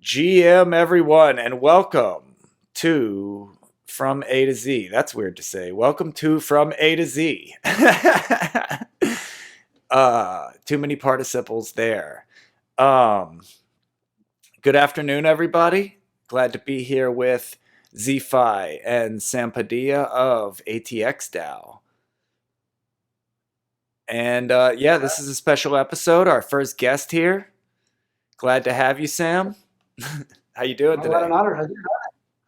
GM everyone, and welcome to From A to Z. That's weird to say. Welcome to From A to Z. Too many participles there. Good afternoon, everybody. Glad to be here with Z-Fi and Sam Padilla of ATXDAO. And this is a special episode. Our first guest here. Glad to have you, Sam. How you doing today? What an honor. I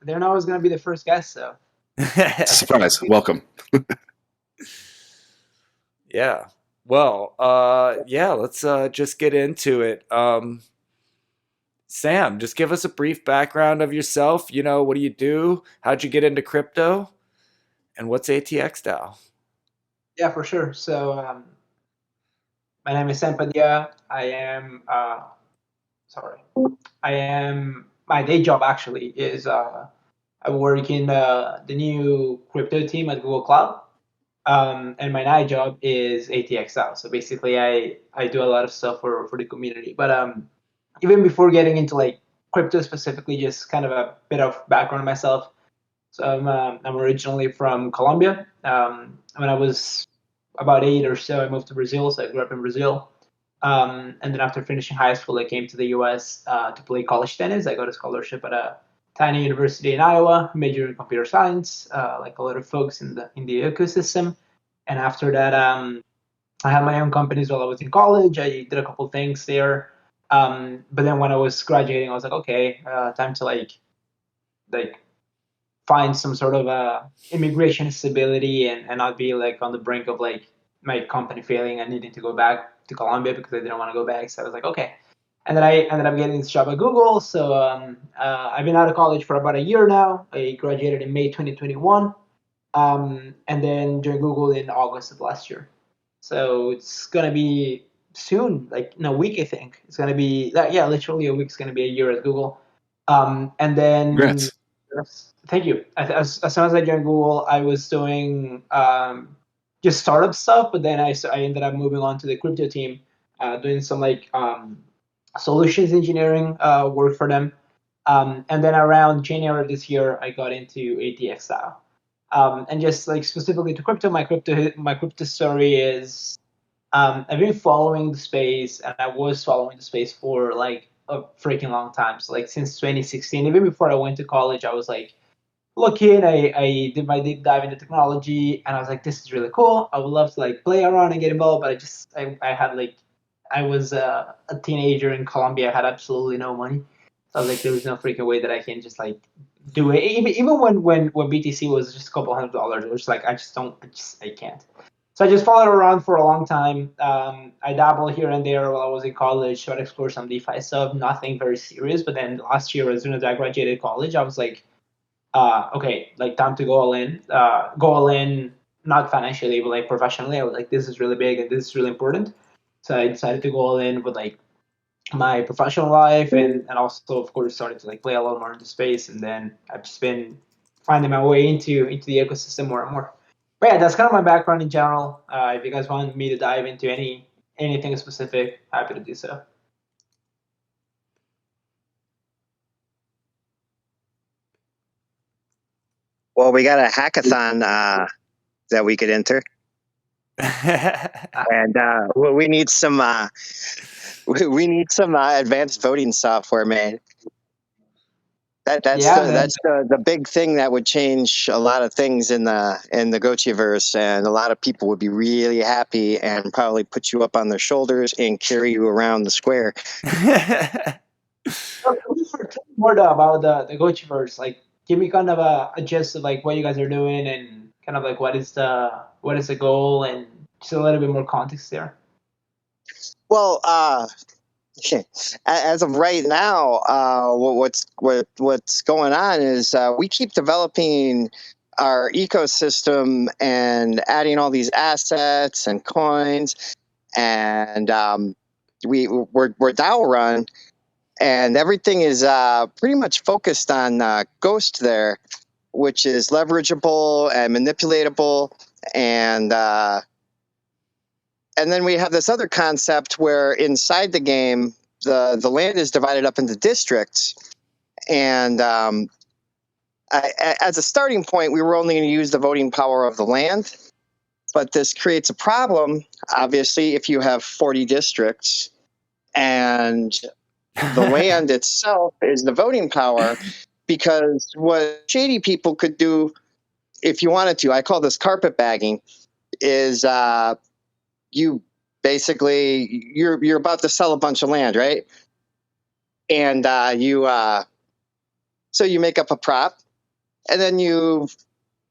didn't know I was going to be the first guest, so. Surprise. Welcome. Yeah. Well, let's just get into it. Sam, just give us a brief background of yourself. You know, what do you do? How'd you get into crypto? And what's ATXDAO? Yeah, for sure. So, my name is Sam Padilla. My day job actually is I work in the new crypto team at Google Cloud. And my night job is ATXDAO. So basically I do a lot of stuff for the community. But even before getting into like crypto specifically, just kind of a bit of background on myself. So I'm originally from Colombia. When I was about 8 or so, I moved to Brazil. So I grew up in Brazil. And then after finishing high school, I came to the U.S. To play college tennis. I got a scholarship at a tiny university in Iowa, majored in computer science, like a lot of folks in the ecosystem. And after that, I had my own companies while I was in college. I did a couple things there. But then when I was graduating, I was like, okay, time to like find some sort of immigration stability and not be like on the brink of like my company failing and needing to go back to Colombia because I didn't want to go back. So I was like, okay. And then I ended up getting this job at Google. So I've been out of college for about a year now. I graduated in May 2021. And then joined Google in August of last year. So it's going to be soon, like in a week, I think. It's going to be, literally a week's going to be a year at Google. And then... Congrats. Thank you. As soon as I joined Google, I was doing just startup stuff, but then I ended up moving on to the crypto team, doing some like solutions engineering work for them. And then around January this year, I got into ATXDAO. And just like specifically to crypto, my crypto story is I've been following the space, and I was following the space for like a freaking long time. So like since 2016, even before I went to college, I was like looking. I did my deep dive into technology, and I was like, this is really cool. I would love to like play around and get involved, but I was a teenager in Colombia. I had absolutely no money. So I was like, there was no freaking way that I can just like do it. Even when BTC was just a couple $100, it was just like I can't. So I just followed around for a long time. I dabbled here and there while I was in college, tried to explore some DeFi stuff, nothing very serious. But then last year, as soon as I graduated college, I was like, okay, like time to go all in. Go all in, not financially, but like professionally. I was like, this is really big and this is really important. So I decided to go all in with like my professional life and also of course started to like play a lot more into space, and then I've just been finding my way into the ecosystem more and more. But yeah, that's kind of my background in general. If you guys want me to dive into anything specific, happy to do so. Well, we got a hackathon that we could enter, and we need some advanced voting software made. That's the big thing that would change a lot of things in the Gotchiverse, and a lot of people would be really happy and probably put you up on their shoulders and carry you around the square. More about the Gotchiverse. Like, give me kind of a gist of like what you guys are doing and kind of like what is the goal, and just a little bit more context there. Well, as of right now, what's going on is we keep developing our ecosystem and adding all these assets and coins, and we're DAO run, and everything is pretty much focused on Ghost there, which is leverageable and manipulatable, and then we have this other concept where inside the game the land is divided up into districts, and as a starting point, we were only going to use the voting power of the land. But this creates a problem, obviously, if you have 40 districts and the land itself is the voting power, because what shady people could do, if you wanted to, I call this carpetbagging, is you basically, you're about to sell a bunch of land, right? And so you make up a prop, and then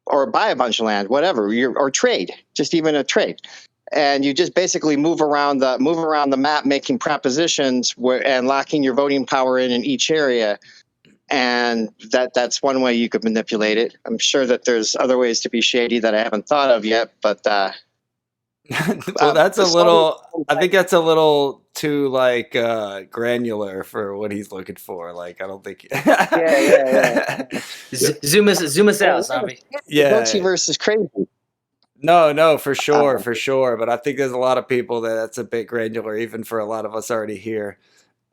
or buy a bunch of land, whatever, or trade, just even a trade. And you just basically move around the map, making propositions and locking your voting power in each area. And that's one way you could manipulate it. I'm sure that there's other ways to be shady that I haven't thought of yet, but well, that's I think that's a little too like granular for what he's looking for. Like, I don't think. Yeah. Zoom us out, zombie. Yeah, Gotchiverse is crazy. No, for sure. But I think there's a lot of people that's a bit granular, even for a lot of us already here.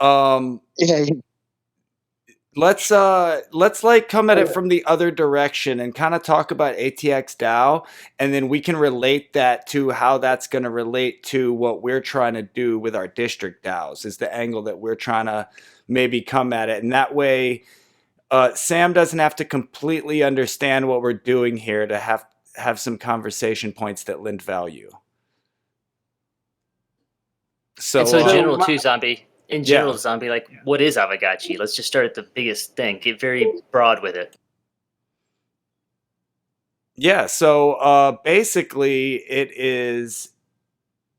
Yeah. Let's like come at it from the other direction and kind of talk about ATXDAO, and then we can relate that to how that's going to relate to what we're trying to do with our district DAOs, is the angle that we're trying to maybe come at it. And that way, Sam doesn't have to completely understand what we're doing here to have some conversation points that lend value. So general too, zombie. In general, zombie, like, what is Aavegotchi? Let's just start at the biggest thing. Get very broad with it. Yeah, so basically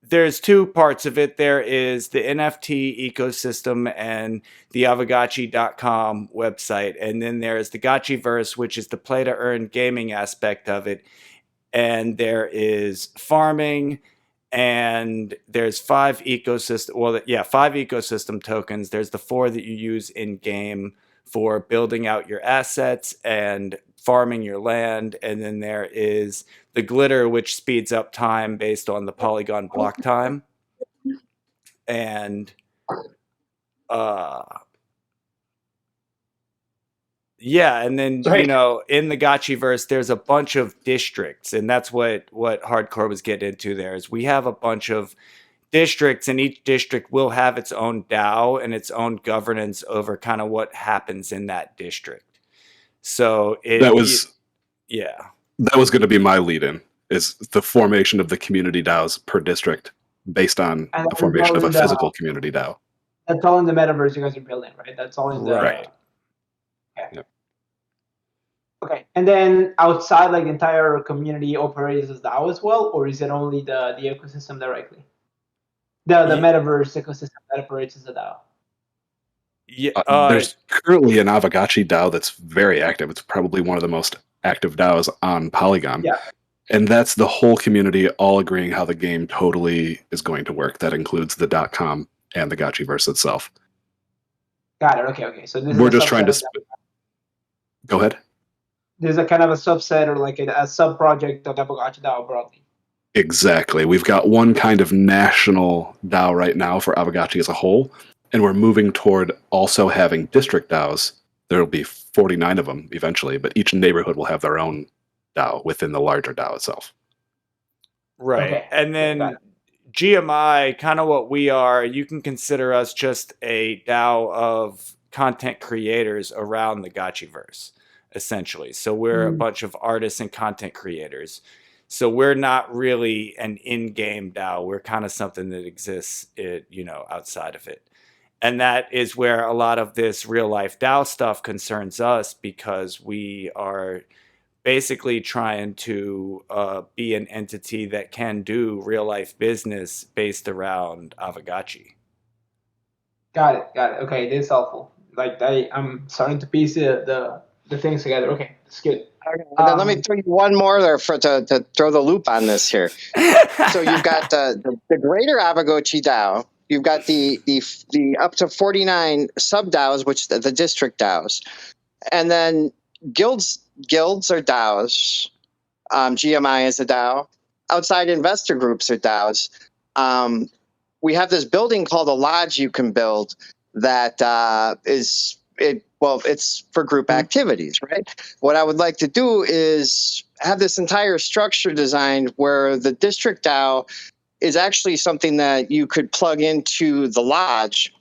there's two parts of it. There is the NFT ecosystem and the Aavegotchi.com website. And then there's the Gotchiverse, which is the play-to-earn gaming aspect of it. And there is farming, and there's 5 ecosystem tokens. There's the 4 that you use in game for building out your assets and farming your land. And then there is the glitter, which speeds up time based on the polygon block time. And and then, in the Gotchiverse, there's a bunch of districts, and that's what Hardcore was getting into there, is we have a bunch of districts, and each district will have its own DAO and its own governance over kind of what happens in that district. So that was going to be my lead-in, is the formation of the community DAOs per district based on the formation of a physical community DAO. That's all in the metaverse you guys are building, right? That's all in the... Right. Okay. Yep. Okay, and then outside, like, the entire community operates as DAO as well, or is it only the ecosystem directly? The metaverse ecosystem that operates as a DAO. Yeah, there's currently an Aavegotchi DAO that's very active. It's probably one of the most active DAOs on Polygon. Yeah. And that's the whole community all agreeing how the game totally is going to work. That includes the .com and the Gotchiverse itself. Got it. Okay. So we're just trying to... Go ahead. There's a kind of a subset or like a sub-project of Aavegotchi DAO broadly. Exactly. We've got one kind of national DAO right now for Aavegotchi as a whole, and we're moving toward also having district DAOs. There will be 49 of them eventually, but each neighborhood will have their own DAO within the larger DAO itself. Right. Okay. And then GMI, kind of what we are, you can consider us just a DAO of content creators around the Gotchiverse, essentially. So we're a bunch of artists and content creators. So we're not really an in-game DAO. We're kind of something that exists, outside of it. And that is where a lot of this real-life DAO stuff concerns us, because we are basically trying to be an entity that can do real-life business based around Aavegotchi. Got it. Okay, this is helpful. Like, I'm starting to piece the things together. Okay, that's good. Okay, then let me throw you one more there to throw the loop on this here. So you've got the greater Aavegotchi DAO. You've got the up to 49 sub DAOs, which the district DAOs, and then guilds are DAOs. GMI is a DAO. Outside investor groups are DAOs. we have this building called a lodge you can build that it's for group activities, right? What I would like to do is have this entire structure designed where the district DAO is actually something that you could plug into the lodge,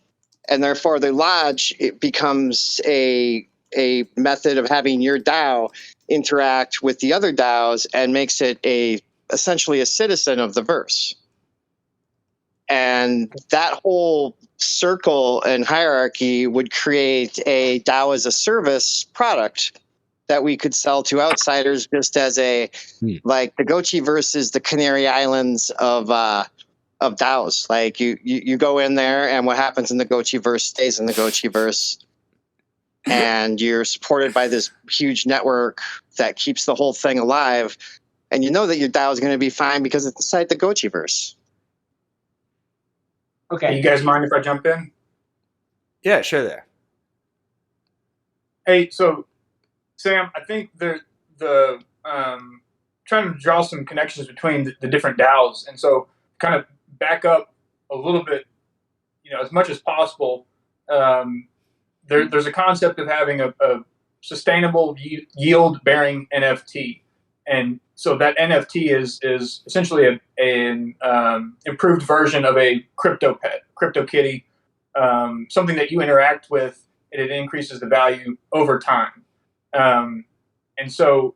and therefore the lodge, it becomes a method of having your DAO interact with the other DAOs and makes it essentially a citizen of the verse. And that whole circle and hierarchy would create a DAO as a service product that we could sell to outsiders, just as like the Gotchiverse is the Canary Islands of DAOs. Like you go in there, and what happens in the Gotchiverse stays in the Gotchiverse, and you're supported by this huge network that keeps the whole thing alive. And you know that your DAO is going to be fine because it's inside the Gotchiverse. Okay. You guys mind if I jump in? Yeah, sure there. Hey, so Sam, I think the trying to draw some connections between the different DAOs, and so kind of back up a little bit, as much as possible. There's a concept of having a sustainable yield-bearing NFT, and so that NFT is essentially an improved version of a crypto pet, crypto kitty, something that you interact with, and it increases the value over time. And so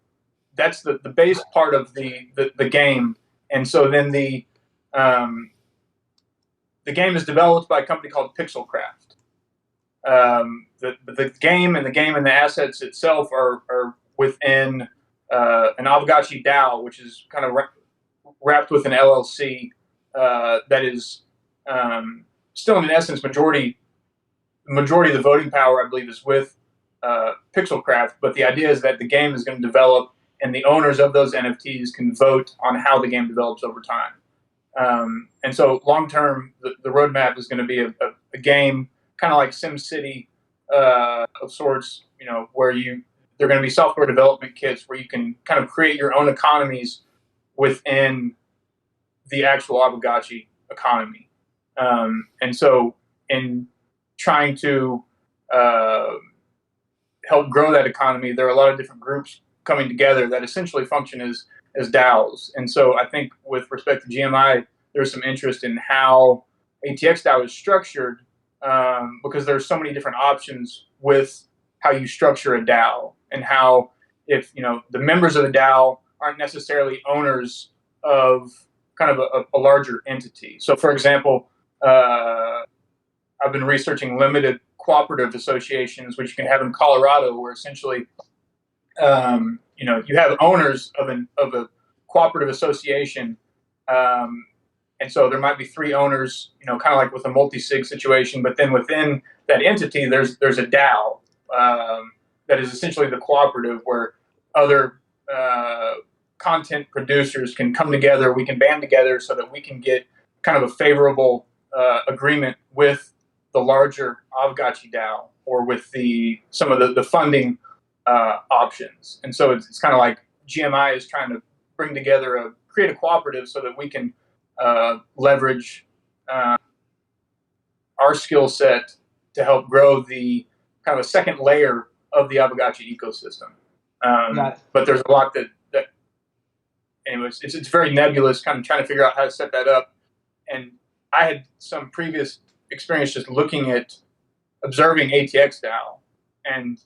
that's the base part of the game. And so then the game is developed by a company called Pixelcraft. The game and the assets itself are within an Aavegotchi DAO, which is kind of wrapped with an LLC that is still, in essence, majority of the voting power, I believe, is with Pixelcraft. But the idea is that the game is going to develop, and the owners of those NFTs can vote on how the game develops over time. And so long term, the roadmap is going to be a game kind of like SimCity of sorts, where they're going to be software development kits where you can kind of create your own economies within the actual Aavegotchi economy. And so in trying to help grow that economy, there are a lot of different groups coming together that essentially function as DAOs. And so I think with respect to GMI, there's some interest in how ATXDAO is structured, because there's so many different options with how you structure a DAO, and how if the members of the DAO aren't necessarily owners of kind of a larger entity. So for example, I've been researching limited cooperative associations, which you can have in Colorado, where essentially you have owners of a cooperative association, and so there might be 3 owners, kind of like with a multi-sig situation, but then within that entity, there's a DAO that is essentially the cooperative, where other content producers can come together. We can band together so that we can get kind of a favorable agreement with the larger Aavegotchi DAO, or with some of the funding options. And so it's kind of like GMI is trying to bring together create a cooperative so that we can leverage our skill set to help grow the kind of a second layer of the Aavegotchi ecosystem. But there's a lot that anyways, it's very nebulous, kind of trying to figure out how to set that up. And I had some previous experience just looking at observing ATXDAO, and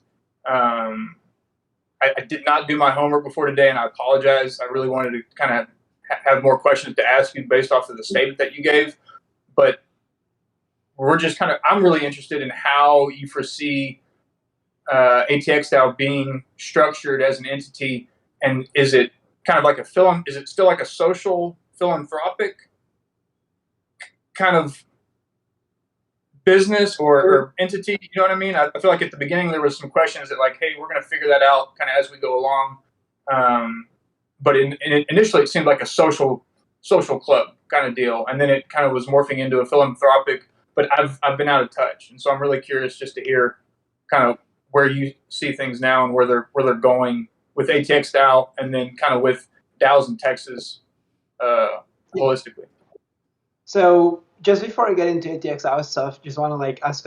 I did not do my homework before today, and I apologize. I really wanted to kind of have more questions to ask you based off of the statement that you gave, but I'm really interested in how you foresee ATXDAO being structured as an entity, and is it kind of like is it still like a social philanthropic kind of business or entity? You know what I mean? I feel like at the beginning there was some questions that like, hey, we're going to figure that out kind of as we go along. But initially it seemed like a social club kind of deal, and then it kind of was morphing into a philanthropic. But I've been out of touch, and so I'm really curious just to hear kind of where you see things now and where they're going with ATXDAO, and then kind of with DAOs in Texas holistically. So just before I get into ATXDAO stuff, just want to like ask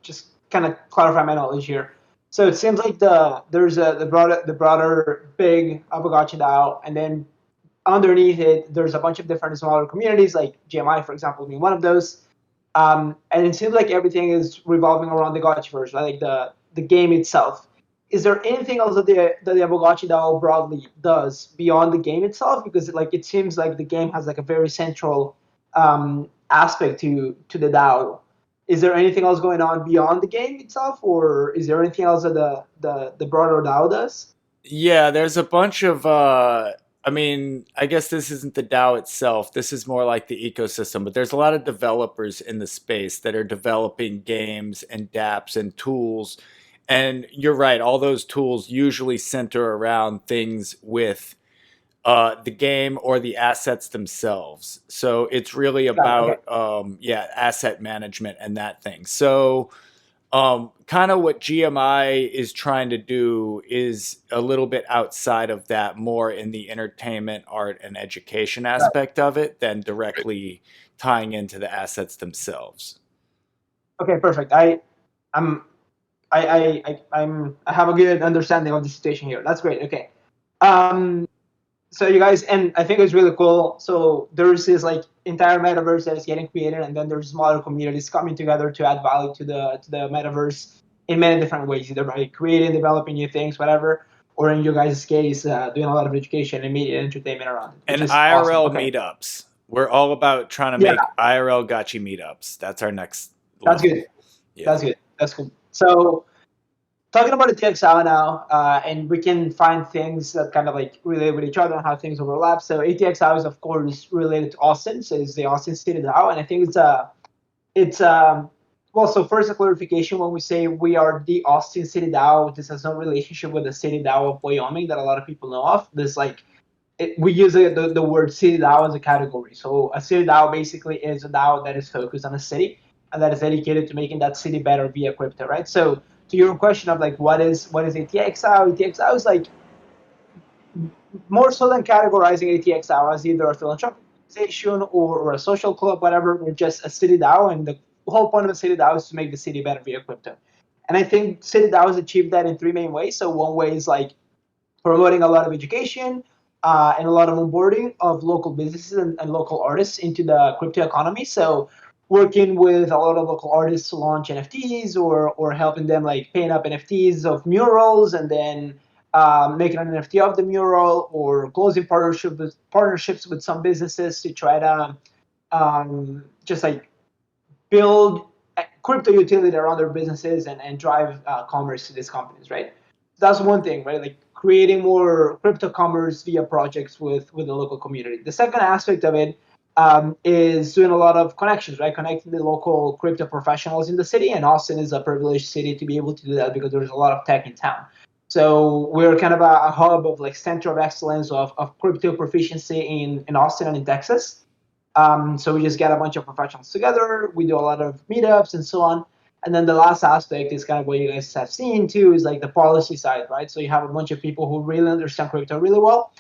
just kind of clarify my knowledge here. So it seems like there's the broader big Aavegotchi DAO, and then underneath it there's a bunch of different smaller communities, like GMI, for example, being one of those. And it seems like everything is revolving around the Gotchiverse, right? Like the game itself. Is there anything else that the Aavegotchi DAO broadly does beyond the game itself? Because like it seems like the game has like a very central aspect to the DAO. Is there anything else going on beyond the game itself, or is there anything else that the broader DAO does? Yeah, there's a bunch of I mean, I guess this isn't the DAO itself. This is more like the ecosystem, but there's a lot of developers in the space that are developing games and dApps and tools. And you're right, all those tools usually center around things with the game or the assets themselves. So it's really about asset management and that thing. So kind of what GMI is trying to do is a little bit outside of that, more in the entertainment, art, and education aspect of it than directly tying into the assets themselves. Okay, perfect. I have a good understanding of the situation here. That's great. Okay. So you guys, and I think it's really cool. So there's this like entire metaverse that is getting created, and then there's smaller communities coming together to add value to the metaverse in many different ways, either by creating, developing new things, whatever, or in your guys' case, doing a lot of education and media and entertainment around it. And IRL meetups. We're all about trying to make IRL Gotchi meetups. That's our next level. That's good. Yeah. That's good. That's cool. So talking about ATXDAO now, and we can find things that kind of like relate with each other and how things overlap. So ATXDAO is of course related to Austin, so it's the Austin City DAO, and I think it's well. So first, a clarification: when we say we are the Austin City DAO, this has no relationship with the City DAO of Wyoming that a lot of people know of. This we use the word City DAO as a category. So a City DAO basically is a DAO that is focused on a city and that is dedicated to making that city better via crypto, right? So to your question of like what is ATXDAO? ATXDAO is like more so than categorizing ATXDAO as either a philanthropic organization or a social club, whatever. We're just a city DAO, and the whole point of a city DAO is to make the city better via crypto. And I think city DAOs achieve that in three main ways. So one way is like promoting a lot of education and a lot of onboarding of local businesses and local artists into the crypto economy. So working with a lot of local artists to launch NFTs or helping them like paint up NFTs of murals and then making an NFT of the mural, or closing partnerships with some businesses to try to just like build crypto utility around their businesses and drive commerce to these companies, right? That's one thing, right? Like creating more crypto commerce via projects with the local community. The second aspect of it is doing a lot of connections, right? Connecting the local crypto professionals in the city, and Austin is a privileged city to be able to do that because there's a lot of tech in town. So we're kind of a hub of like center of excellence of crypto proficiency in Austin and in Texas. So we just get a bunch of professionals together. We do a lot of meetups and so on. And then the last aspect is kind of what you guys have seen too, is like the policy side, right? So you have a bunch of people who really understand crypto really well.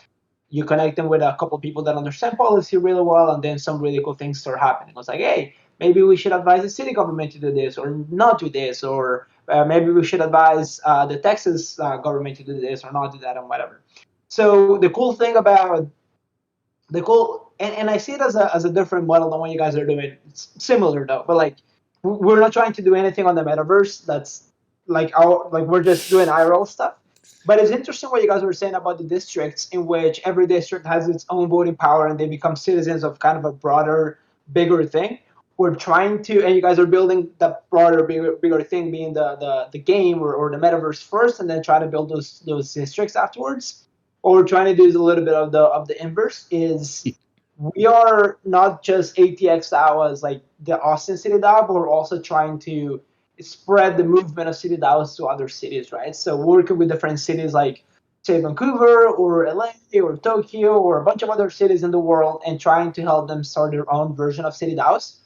You connect them with a couple of people that understand policy really well, and then some really cool things start happening. It's like, hey, maybe we should advise the city government to do this or not do this, or maybe we should advise the Texas government to do this or not do that, and whatever. So the cool thing about and I see it as a different model than what you guys are doing. It's similar though, but like we're not trying to do anything on the metaverse. That's like we're just doing IRL stuff. But it's interesting what you guys were saying about the districts, in which every district has its own voting power and they become citizens of kind of a broader, bigger thing. We're trying to, and you guys are building the broader, bigger thing, being the game or the metaverse first, and then try to build those districts afterwards. What we're trying to do is a little bit of the inverse. Is we are not just ATXDAO as like the Austin City DAO, but we're also trying to spread the movement of city DAOs to other cities, right? So working with different cities like, say, Vancouver or LA or Tokyo or a bunch of other cities in the world, and trying to help them start their own version of city DAOs,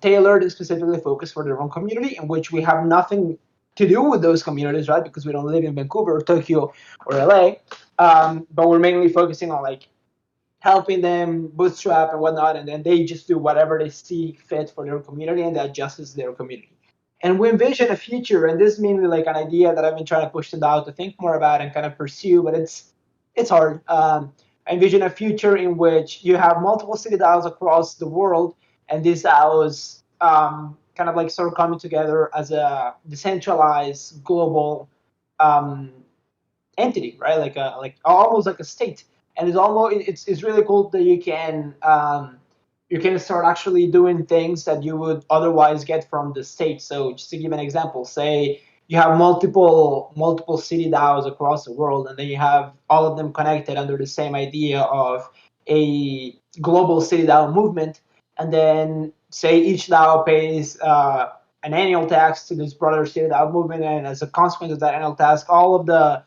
tailored and specifically focused for their own community, in which we have nothing to do with those communities, right? Because we don't live in Vancouver or Tokyo or LA, but we're mainly focusing on like helping them bootstrap and whatnot, and then they just do whatever they see fit for their community, and that justice their community. And we envision a future, and this is mainly like an idea that I've been trying to push the DAO to think more about and kind of pursue, but it's hard. I envision a future in which you have multiple city DAOs across the world, and these DAOs kind of like sort of coming together as a decentralized global entity, right? Like almost like a state. And it's really cool that you can start actually doing things that you would otherwise get from the state. So just to give an example, say you have multiple city DAOs across the world, and then you have all of them connected under the same idea of a global city DAO movement, and then say each DAO pays an annual tax to this broader city DAO movement, and as a consequence of that annual tax, all of the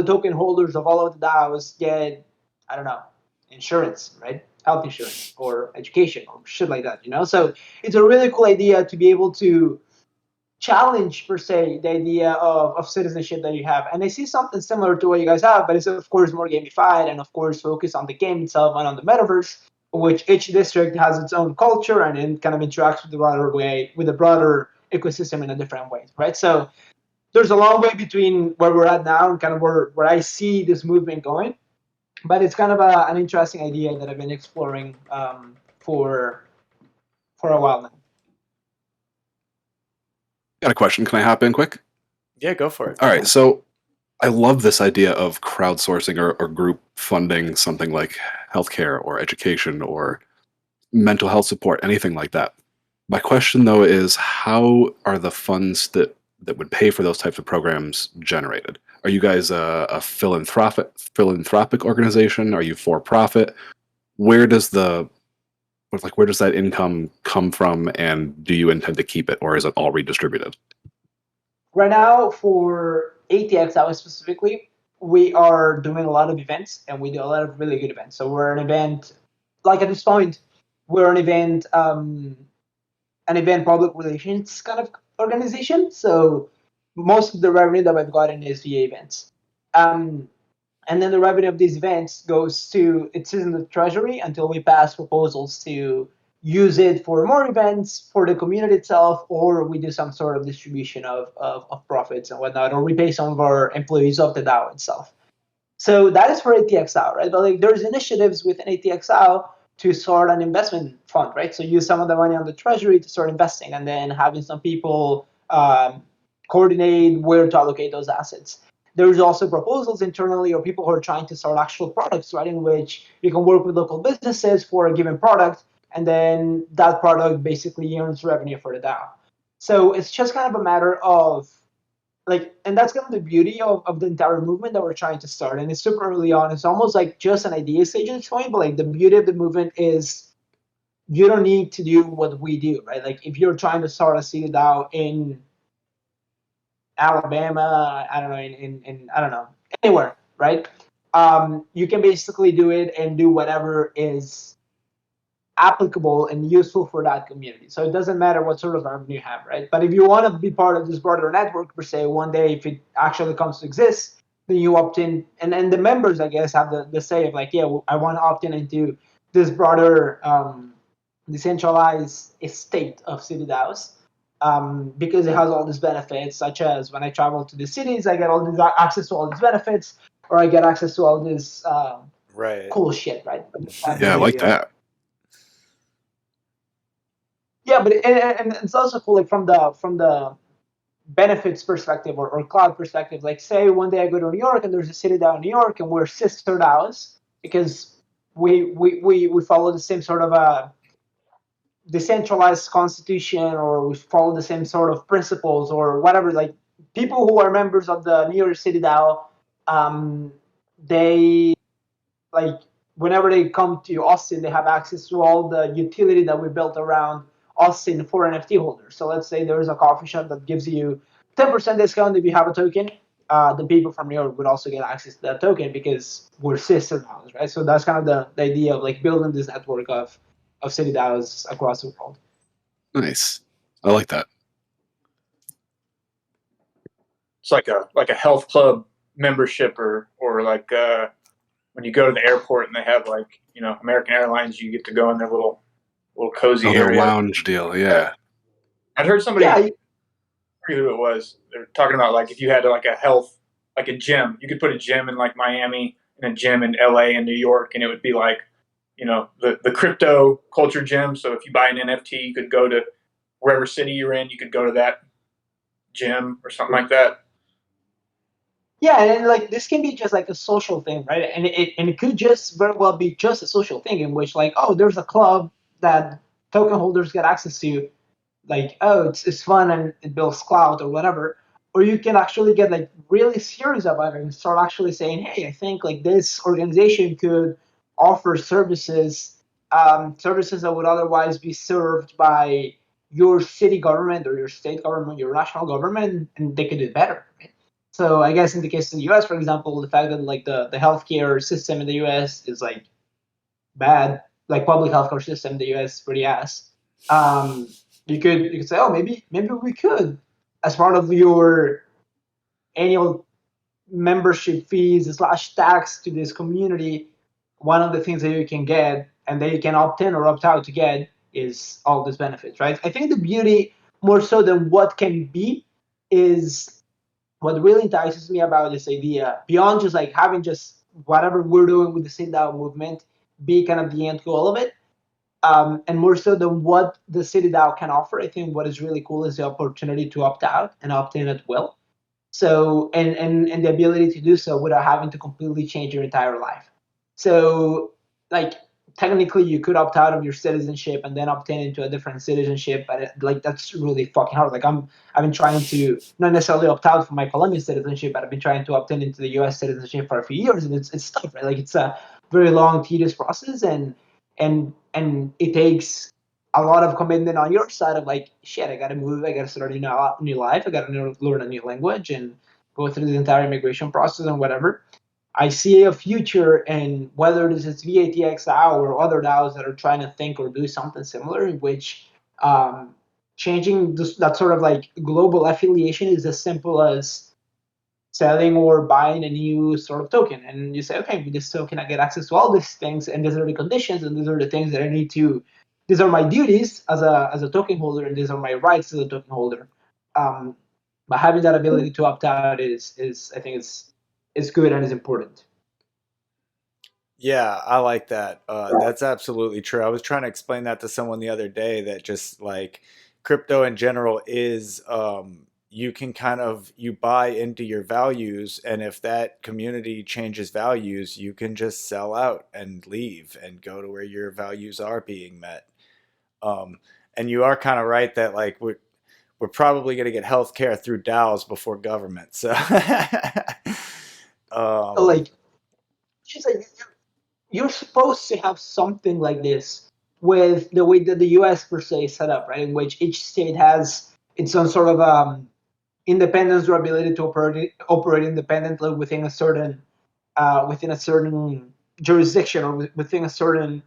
token holders of all of the DAOs get, I don't know, insurance, right? Health insurance or education or shit like that, So it's a really cool idea to be able to challenge, per se, the idea of citizenship that you have. And I see something similar to what you guys have, but it's of course more gamified and of course focused on the game itself and on the metaverse, which each district has its own culture and it kind of interacts with the broader ecosystem in a different way, right? So there's a long way between where we're at now and kind of where I see this movement going. But it's kind of an interesting idea that I've been exploring for a while now. Got a question. Can I hop in quick? Yeah, go for it. All right. So I love this idea of crowdsourcing or group funding something like healthcare or education or mental health support, anything like that. My question, though, is how are the funds that would pay for those types of programs generated? Are you guys a philanthropic organization? Are you for profit? Where does that income come from, and do you intend to keep it, or is it all redistributed? Right now, for ATXDAO specifically, we are doing a lot of events, and we do a lot of really good events. So we're an event, like at this point, we're an event public relations kind of organization. So most of the revenue that we've gotten is via events. And then the revenue of these events it's in the treasury until we pass proposals to use it for more events for the community itself, or we do some sort of distribution of profits and whatnot, or we pay some of our employees of the DAO itself. So that is for ATXDAO, right? But like there's initiatives within ATXDAO to start an investment fund, right? So use some of the money on the treasury to start investing, and then having some people coordinate where to allocate those assets. There's also proposals internally, or people who are trying to start actual products, right, in which you can work with local businesses for a given product, and then that product basically earns revenue for the DAO. So it's just kind of a matter of and that's kind of the beauty of the entire movement that we're trying to start. And it's super early on. It's almost like just an idea stage at this point, but like the beauty of the movement is you don't need to do what we do, right? Like if you're trying to start a city DAO in Alabama, I don't know, in I don't know, anywhere, right? You can basically do it and do whatever is applicable and useful for that community. So it doesn't matter what sort of revenue you have, right? But if you want to be part of this broader network, per se, one day, if it actually comes to exist, then you opt in. And then the members, I guess, have the say of like, yeah, I want to opt in into this broader decentralized estate of city DAOs. Because it has all these benefits, such as when I travel to the cities, I get all these access to all these benefits, or I get access to all this cool shit, right? Yeah, I like that. Yeah, but and it's also cool, like from the benefits perspective or cloud perspective. Like, say one day I go to New York and there's a city DAO in New York, and we're sister DAOs because we follow the same sort of a decentralized constitution, or we follow the same sort of principles or whatever. Like people who are members of the New York City DAO, they like whenever they come to Austin, they have access to all the utility that we built around Austin for NFT holders. So let's say there's a coffee shop that gives you 10% discount if you have a token. The people from New York would also get access to that token because we're sister DAOs, right? So that's kind of the idea of like building this network of city DAOs across the world. Nice. I like that. It's like a health club membership or like when you go to the airport and they have like, you know, American Airlines, you get to go in their little cozy their area. lounge deal, yeah. I'd heard somebody, I forget who it was, they were talking about like if you had like a gym, you could put a gym in like Miami and a gym in LA and New York, and it would be like, you know, the crypto culture gym. So if you buy an NFT, you could go to wherever city you're in, you could go to that gym or something like that. Yeah, and like this can be just like a social thing, right? And it could just very well be just a social thing in which like, oh, there's a club that token holders get access to, like, oh, it's fun and it builds clout or whatever. Or you can actually get like really serious about it and start actually saying, hey, I think like this organization could offer services, services that would otherwise be served by your city government or your state government, your national government, and they could do it better. Right? So I guess in the case of the U.S., for example, the fact that like the healthcare system in the U.S. is like bad, like public healthcare system in the U.S. is pretty ass. You could say, oh, maybe we could, as part of your annual membership fees / tax to this community, one of the things that you can get and that you can opt in or opt out to get is all these benefits, right? I think the beauty, more so than what can be, is what really entices me about this idea, beyond just like having just whatever we're doing with the CityDAO movement be kind of the end goal of it, and more so than what the CityDAO can offer. I think what is really cool is the opportunity to opt out and opt in at will. So and the ability to do so without having to completely change your entire life. So like technically you could opt out of your citizenship and then opt in into a different citizenship, but like that's really fucking hard. Like I've been trying to not necessarily opt out from my Colombian citizenship, but I've been trying to opt in into the U.S. citizenship for a few years, and it's tough, right? Like it's a very long, tedious process, and it takes a lot of commitment on your side of like, shit, I gotta move, I gotta start a new life, I gotta learn a new language and go through the entire immigration process and whatever. I see a future, and whether this is ATXDAO or other DAOs that are trying to think or do something similar, in which changing that sort of like global affiliation is as simple as selling or buying a new sort of token. And you say, okay, with this token, I get access to all these things, and these are the conditions, and these are the things that I need to. These are my duties as a token holder, and these are my rights as a token holder. But having that ability to opt out is I think is good and is important. Yeah, I like that. That's absolutely true. I was trying to explain that to someone the other day, that just like crypto in general is you can you buy into your values, and if that community changes values, you can just sell out and leave and go to where your values are being met. And you are kind of right that like we're probably going to get healthcare through DAOs before government. So, So like, she's like, you're supposed to have something like this with the way that the U.S. per se is set up, right? In which each state has its own sort of independence or ability to operate independently within a certain jurisdiction or within a certain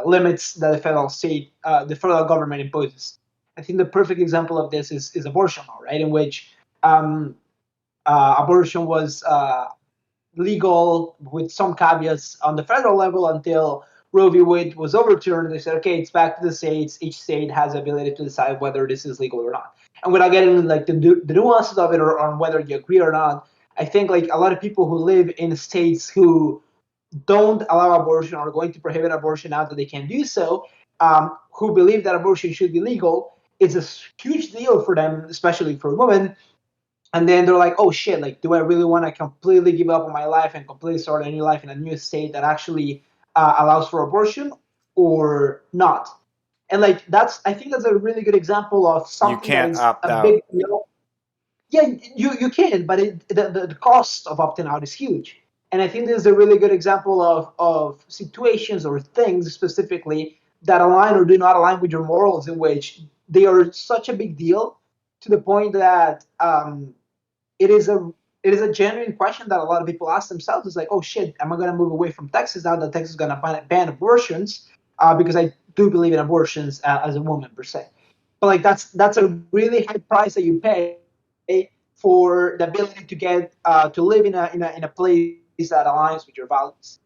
limits that the federal government imposes. I think the perfect example of this is abortion law, right? In which abortion was legal with some caveats on the federal level until Roe v. Wade was overturned. They said, okay, it's back to the states. Each state has the ability to decide whether this is legal or not. And without getting into like the nuances of it or on whether you agree or not, I think like a lot of people who live in states who don't allow abortion or are going to prohibit abortion now that they can do so, who believe that abortion should be legal, it's a huge deal for them, especially for women. And then they're like, oh shit, like, do I really want to completely give up on my life and completely start a new life in a new state that actually allows for abortion or not? And like, I think that's a really good example of something you can't that is opt a out. big deal. Yeah, you can, but the cost of opting out is huge. And I think this is a really good example of situations or things specifically that align or do not align with your morals, in which they are such a big deal to the point that it is a genuine question that a lot of people ask themselves. It's like, oh shit, am I going to move away from Texas now that Texas is going to ban abortions? Because I do believe in abortions as a woman per se. But like that's a really high price that you pay for the ability to get to live in a place that aligns with your values.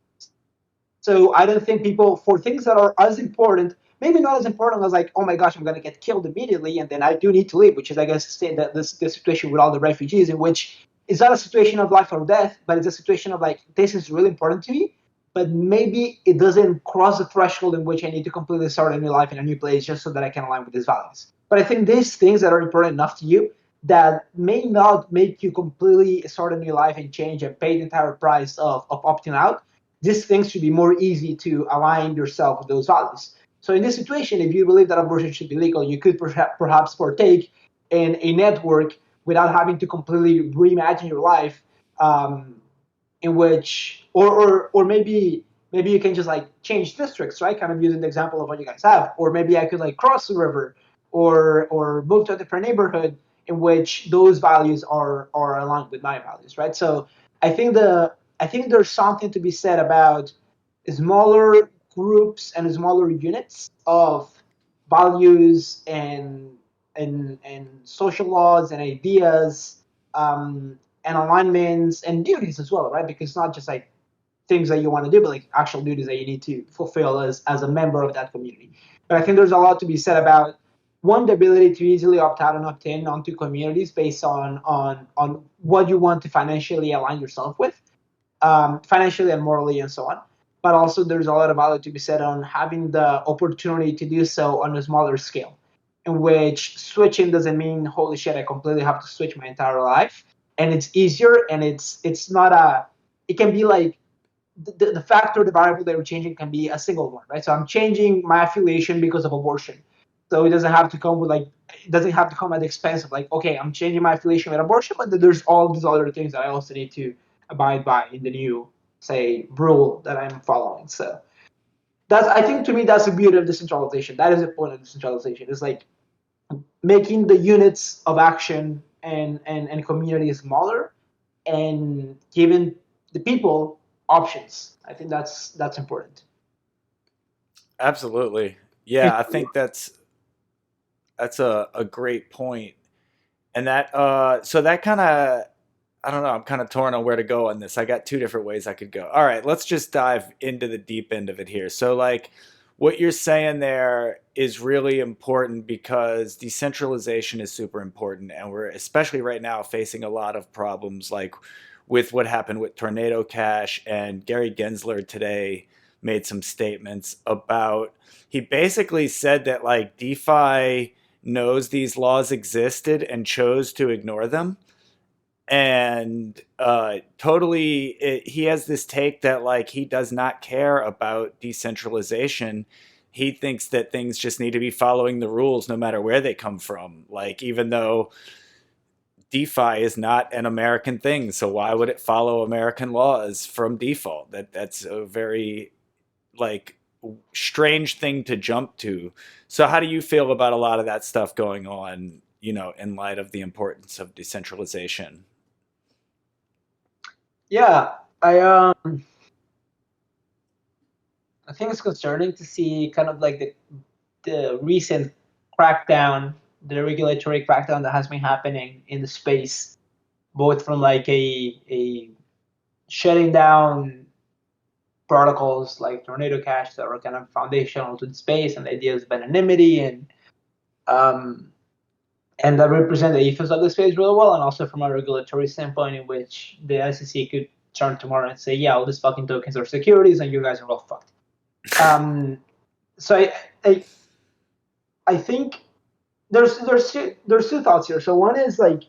So I don't think people, for things that are as important, maybe not as important as like, oh my gosh, I'm going to get killed immediately, and then I do need to leave, which is, I guess, the situation with all the refugees, in which it's not a situation of life or death, but it's a situation of like, this is really important to me, but maybe it doesn't cross the threshold in which I need to completely start a new life in a new place just so that I can align with these values. But I think these things that are important enough to you that may not make you completely start a new life and change and pay the entire price of opting out, these things should be more easy to align yourself with those values. So in this situation, if you believe that abortion should be legal, you could perhaps partake in a network without having to completely reimagine your life, in which, or maybe you can just like change districts, right? Kind of using the example of what you guys have, or maybe I could like cross the river, or move to a different neighborhood in which those values are aligned with my values, right? So I think there's something to be said about smaller groups and smaller units of values and social laws and ideas, and alignments and duties as well, right? Because it's not just like things that you want to do, but like actual duties that you need to fulfill as a member of that community. But I think there's a lot to be said about, one, the ability to easily opt out and opt in onto communities based on what you want to financially align yourself with, financially and morally and so on. But also there's a lot of value to be said on having the opportunity to do so on a smaller scale, in which switching doesn't mean, holy shit, I completely have to switch my entire life. And it's easier, and it's not it can be like, the factor, the variable that you're changing can be a single one, right? So I'm changing my affiliation because of abortion. So it doesn't have to come with like, it doesn't have to come at the expense of like, okay, I'm changing my affiliation with abortion, but then there's all these other things that I also need to abide by in the new, say, rule that I'm following. So I think to me, that's the beauty of decentralization. That is the point of decentralization. It's like making the units of action and community smaller, and giving the people options. I think that's important. Absolutely. Yeah, I think that's a great point. And that so that kind of, I don't know, I'm kind of torn on where to go on this. I got two different ways I could go. All right, let's just dive into the deep end of it here. So like what you're saying there is really important because decentralization is super important, and we're especially right now facing a lot of problems like with what happened with Tornado Cash, and Gary Gensler today made some statements about, he basically said that like DeFi knows these laws existed and chose to ignore them. And totally, he has this take that like he does not care about decentralization. He thinks that things just need to be following the rules no matter where they come from. Like, even though DeFi is not an American thing, so why would it follow American laws from default? That's a very like strange thing to jump to. So how do you feel about a lot of that stuff going on, you know, in light of the importance of decentralization? Yeah, I think it's concerning to see kind of like the recent crackdown, the regulatory crackdown that has been happening in the space, both from like a shutting down protocols like Tornado Cash that are kind of foundational to the space and the ideas of anonymity, and that represent the ethos of the space really well, and also from a regulatory standpoint in which the SEC could turn tomorrow and say, yeah, all these fucking tokens are securities and you guys are all fucked. So I think there's two thoughts here. So one is like,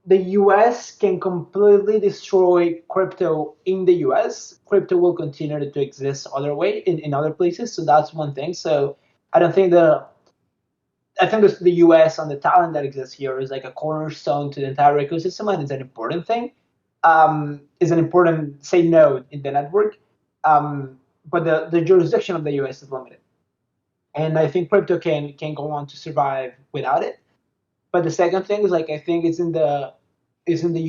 the US can completely destroy crypto in the US. Crypto will continue to exist other way in other places. So that's one thing. So I don't think the US and the talent that exists here is like a cornerstone to the entire ecosystem, and it's an important thing. Is an important, say, node in the network. But the jurisdiction of the US is limited. And I think crypto can go on to survive without it. But the second thing is like, I think it's in the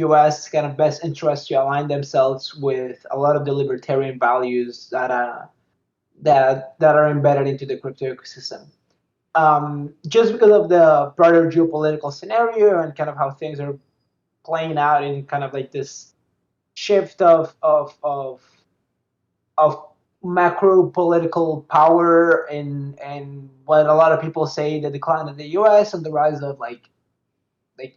US kind of best interest to align themselves with a lot of the libertarian values that are embedded into the crypto ecosystem. Just because of the broader geopolitical scenario and kind of how things are playing out in kind of like this shift of macro political power and what a lot of people say, the decline of the U.S. and the rise of like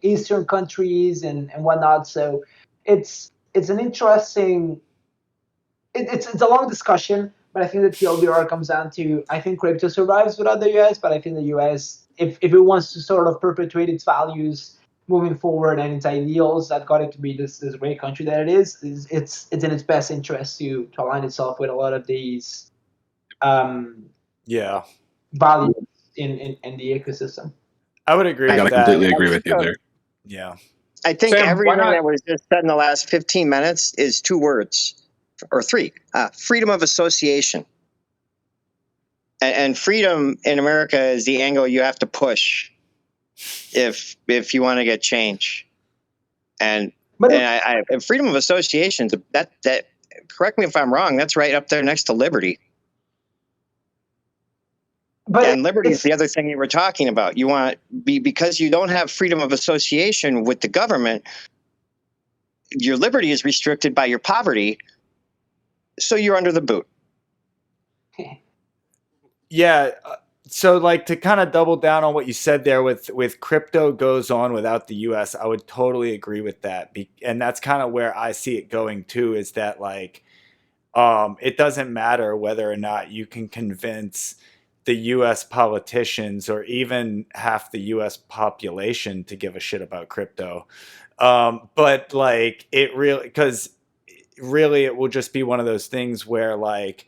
Eastern countries and whatnot. So it's an interesting. It's a long discussion, but I think the TLDR comes down to, I think crypto survives without the US, but I think the US, if it wants to sort of perpetuate its values moving forward and its ideals that got it to be this great country that it is it's in its best interest to align itself with a lot of these yeah values in the ecosystem. I would agree I with gotta that. completely agree with you there. Yeah. I think Sam, everything that was just said in the last 15 minutes is 2 words or 3. Freedom of association. And freedom in America is the angle you have to push if you want to get change. And freedom of association, that correct me if I'm wrong, that's right up there next to liberty. And liberty is the other thing you were talking about. You want because you don't have freedom of association with the government, your liberty is restricted by your poverty, so you're under the boot. Yeah. So like to kind of double down on what you said there with crypto goes on without the US, I would totally agree with that. And that's kind of where I see it going too, is that like it doesn't matter whether or not you can convince the US politicians or even half the US population to give a shit about crypto. But like it really, because really it will just be one of those things where like,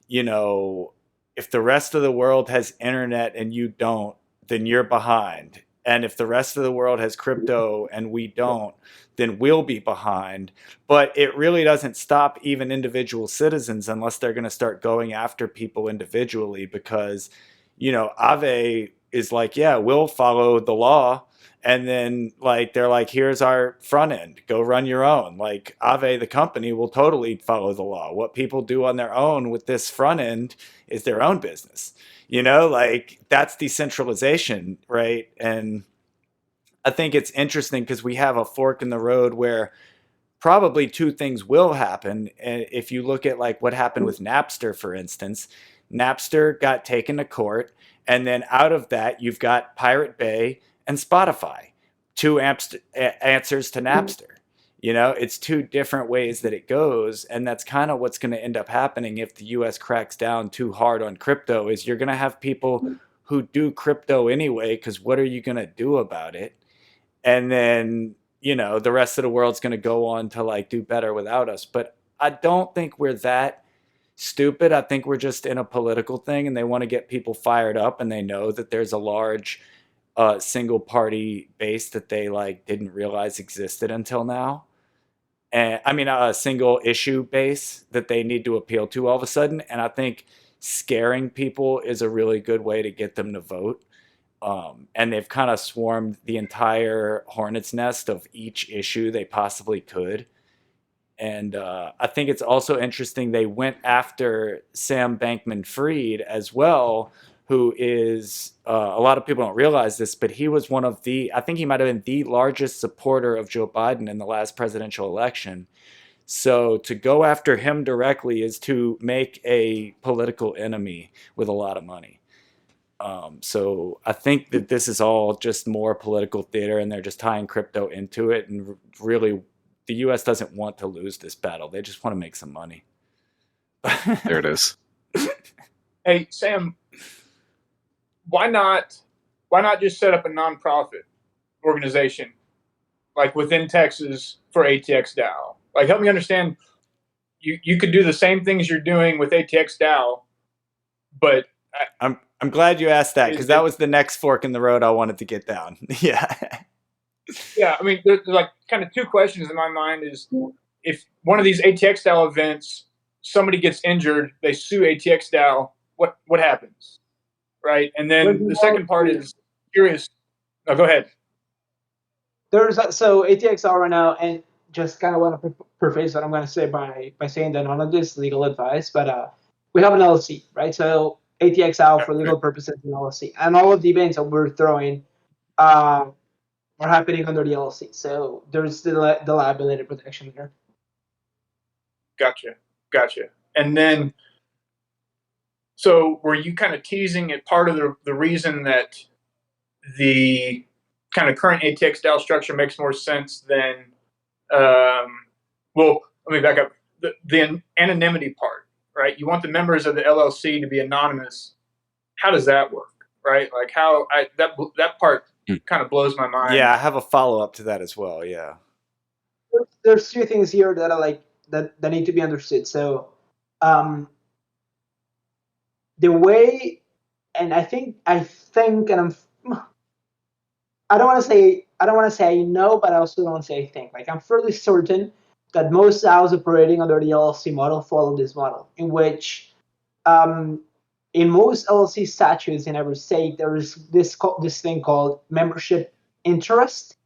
you know, if the rest of the world has internet and you don't, then you're behind. And if the rest of the world has crypto and we don't, then we'll be behind. But it really doesn't stop even individual citizens unless they're going to start going after people individually because, you know, Aave is like, yeah, we'll follow the law. And then like they're like, here's our front end, go run your own. Like Aave, the company, will totally follow the law. What people do on their own with this front end is their own business. You know, like that's decentralization, right? And I think it's interesting because we have a fork in the road where probably 2 things will happen. And if you look at like what happened with Napster, for instance, Napster got taken to court. And then out of that, you've got Pirate Bay and Spotify, 2 answers to Napster. You know, it's 2 different ways that it goes. And that's kind of what's going to end up happening if the US cracks down too hard on crypto is you're going to have people who do crypto anyway, because what are you going to do about it? And then, you know, the rest of the world's going to go on to like do better without us. But I don't think we're that stupid. I think we're just in a political thing and they want to get people fired up and they know that there's a large single party base that they like didn't realize existed until now. And I mean, a single issue base that they need to appeal to all of a sudden. And I think scaring people is a really good way to get them to vote. And they've kind of swarmed the entire hornet's nest of each issue they possibly could. And I think it's also interesting they went after Sam Bankman-Fried as well, who is, a lot of people don't realize this, but he was one of the, I think he might have been the largest supporter of Joe Biden in the last presidential election. So to go after him directly is to make a political enemy with a lot of money. So I think that this is all just more political theater and they're just tying crypto into it. And really, the U.S. doesn't want to lose this battle. They just want to make some money. There it is. Hey, Sam, why not just set up a nonprofit organization like within Texas for ATXDAO? Like, help me understand. You could do the same things you're doing with ATXDAO, but I'm glad you asked that because that was the next fork in the road I wanted to get down. Yeah. Yeah, I mean, there's like kind of 2 questions in my mind is if one of these ATXDAO events, somebody gets injured, they sue ATXDAO, what happens? Right? And then the second part is curious. Oh, go ahead. So ATXDAO right now, and just kind of want to preface what I'm going to say by saying that none of this is legal advice, but we have an LLC, right? So ATXDAO for legal purposes an LLC, and all of the events that we're throwing are happening under the LLC. So there's the liability protection there. Gotcha. And then So were you kind of teasing it part of the reason that the kind of current ATXDAO structure makes more sense than, well, let me back up. The anonymity part, right? You want the members of the LLC to be anonymous. How does that work, right? Like that part kind of blows my mind. Yeah, I have a follow-up to that as well, yeah. There's two things here that are like that need to be understood. So the way, and I think, and I don't want to say I know, but I also don't want to say I think. Like, I'm fairly certain that most DAOs operating under the LLC model follow this model, in which in most LLC statutes in every state, there is this thing called membership interest,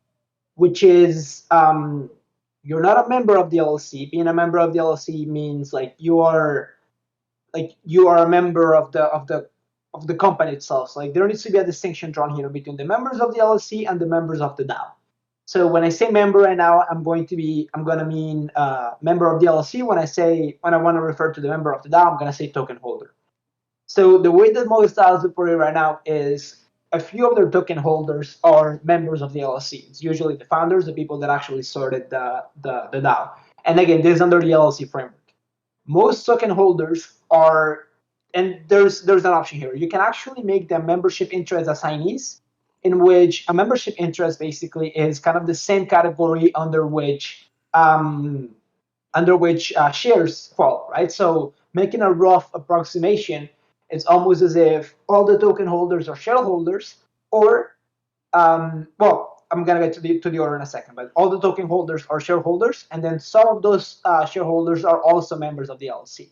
which is you're not a member of the LLC. Being a member of the LLC means you are a member of the company itself. So there needs to be a distinction drawn here between the members of the LLC and the members of the DAO. So when I say member right now, I'm going to mean member of the LLC. When I want to refer to the member of the DAO, I'm going to say token holder. So the way that most DAOs operate right now is a few of their token holders are members of the LLC. It's usually the founders, the people that actually started the DAO. And again, this is under the LLC framework. Most token holders are, and there's an option here. You can actually make them membership interest assignees, in which a membership interest basically is kind of the same category under which shares fall, right? So making a rough approximation, it's almost as if all the token holders are shareholders, or well, I'm gonna get to the order in a second, but all the token holders are shareholders, and then some of those shareholders are also members of the LLC.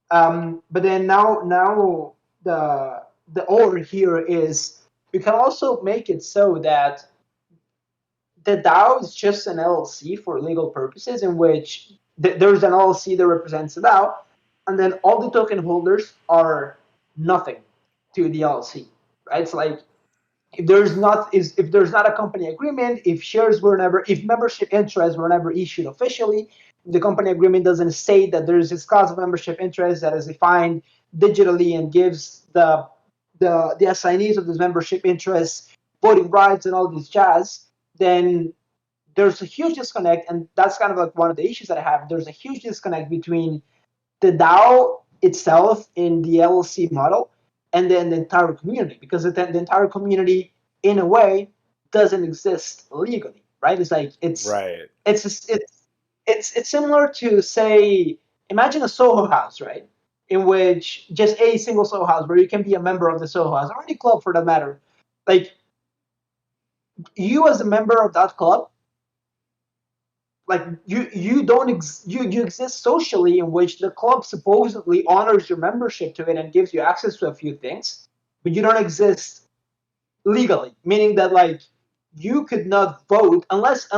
But then now the order here is you can also make it so that the DAO is just an LLC for legal purposes, in which there's an LLC that represents the DAO, and then all the token holders are nothing to the LLC, right? It's like if there's not a company agreement, if membership interests were never issued officially, the company agreement doesn't state that there's this class of membership interest that is defined digitally and gives the assignees of this membership interests voting rights and all this jazz, then there's a huge disconnect, and that's kind of like one of the issues that I have. There's a huge disconnect between the DAO itself in the LLC model and then the entire community, because the entire community, in a way, doesn't exist legally, right? It's like it's similar to, say, imagine a Soho house, right? In which just a single Soho house where you can be a member of the Soho house, or any club for that matter. Like, you as a member of that club, like you don't you exist socially, in which the club supposedly honors your membership to it and gives you access to a few things, but you don't exist legally, meaning that you could not vote unless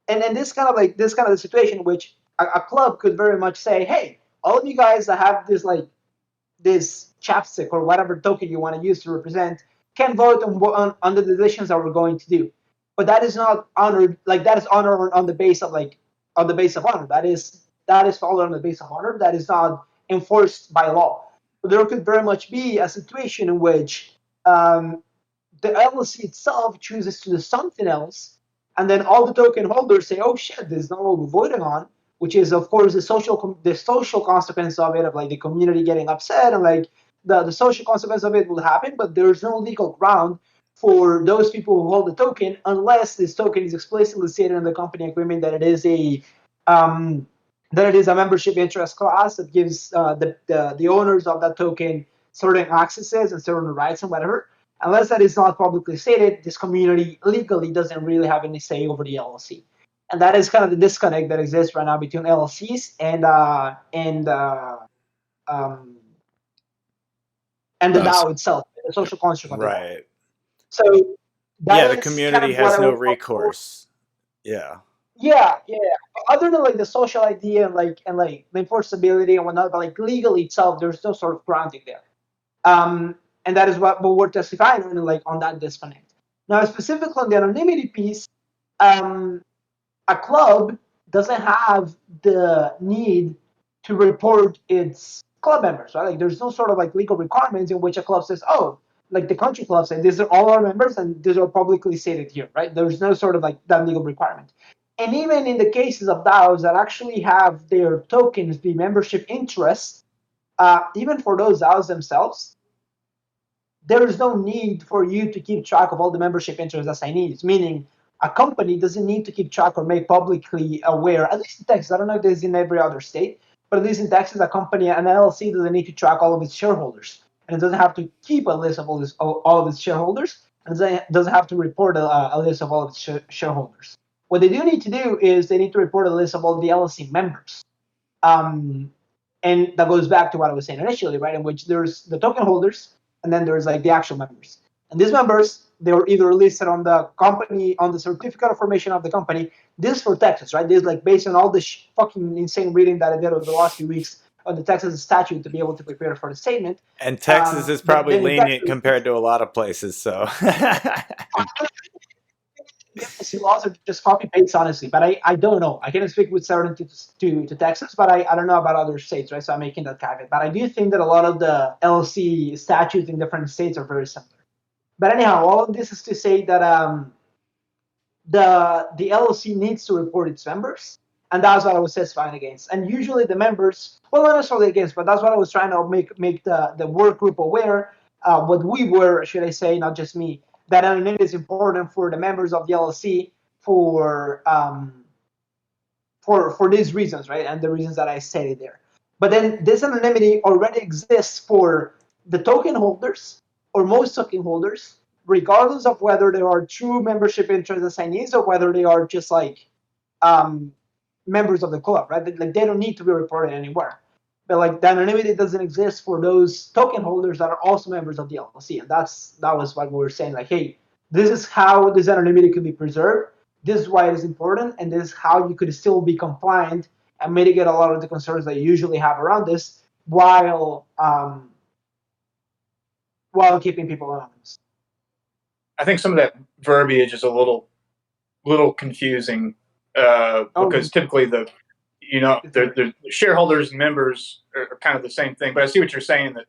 and this kind of the situation in which a club could very much say, hey, all of you guys that have this chapstick or whatever token you want to use to represent can vote on the decisions that we're going to do. But that is not honored. That is honor on the base of honor. That is followed on the base of honor. That is not enforced by law. But there could very much be a situation in which the LLC itself chooses to do something else, and then all the token holders say, "Oh shit, this is not what we're voting on," which is, of course, the social consequence of it, of the community getting upset, and the social consequence of it will happen. But there's no legal ground for those people who hold the token, unless this token is explicitly stated in the company agreement that it is a membership interest class that gives the owners of that token certain accesses and certain rights and whatever. Unless that is not publicly stated, this community legally doesn't really have any say over the LLC. And that is kind of the disconnect that exists right now between LLCs and the DAO itself, the social construct of the DAO. Right. So the community has no recourse. Yeah. Yeah. Other than the social idea and the enforceability and whatnot, but legally itself, there's no sort of grounding there. And that is what we're testifying on that disconnect. Now, specifically on the anonymity piece, a club doesn't have the need to report its club members, right? Like there's no sort of like legal requirements in which a club says, oh, like the country club says, these are all our members and these are publicly stated here, right? There's no sort of like that legal requirement. And even in the cases of DAOs that actually have their tokens be membership interests, even for those DAOs themselves, there is no need for you to keep track of all the membership interest assignees, meaning a company doesn't need to keep track or make publicly aware, at least in Texas, I don't know if this is in every other state, but at least in Texas, a company, an LLC doesn't need to track all of its shareholders. And it doesn't have to keep a list of all of its shareholders, and it doesn't have to report a list of all of its shareholders. What they do need to do is they need to report a list of all the LLC members. And that goes back to what I was saying initially, right, in which there's the token holders, and then there's like the actual members. And these members, they were either listed on the company, on the certificate of formation of the company. This is for Texas, right? This is like based on all the fucking insane reading that I did over the last few weeks on the Texas statute to be able to prepare for the statement. And Texas is probably lenient compared to a lot of places, so. The laws are just copy paste, honestly, but I don't know. I can't speak with certainty to Texas, but I don't know about other states, right? So I'm making that caveat. But I do think that a lot of the LLC statutes in different states are very similar. But anyhow, all of this is to say that the LLC needs to report its members, and that's what I was testifying against. And usually the members, well, not necessarily against, but that's what I was trying to make the work group aware. What we were, should I say, not just me, that anonymity is important for the members of the LLC for these reasons, right? And the reasons that I stated there. But then this anonymity already exists for the token holders or most token holders, regardless of whether they are true membership interest assignees or whether they are just like members of the club, right? Like they don't need to be reported anywhere. But like the anonymity doesn't exist for those token holders that are also members of the LLC, and that was what we were saying. Like, hey, this is how this anonymity could be preserved. This is why it is important, and this is how you could still be compliant and mitigate a lot of the concerns that you usually have around this, while keeping people anonymous. I think some of that verbiage is a little confusing because typically the shareholders and members are kind of the same thing. But I see what you're saying that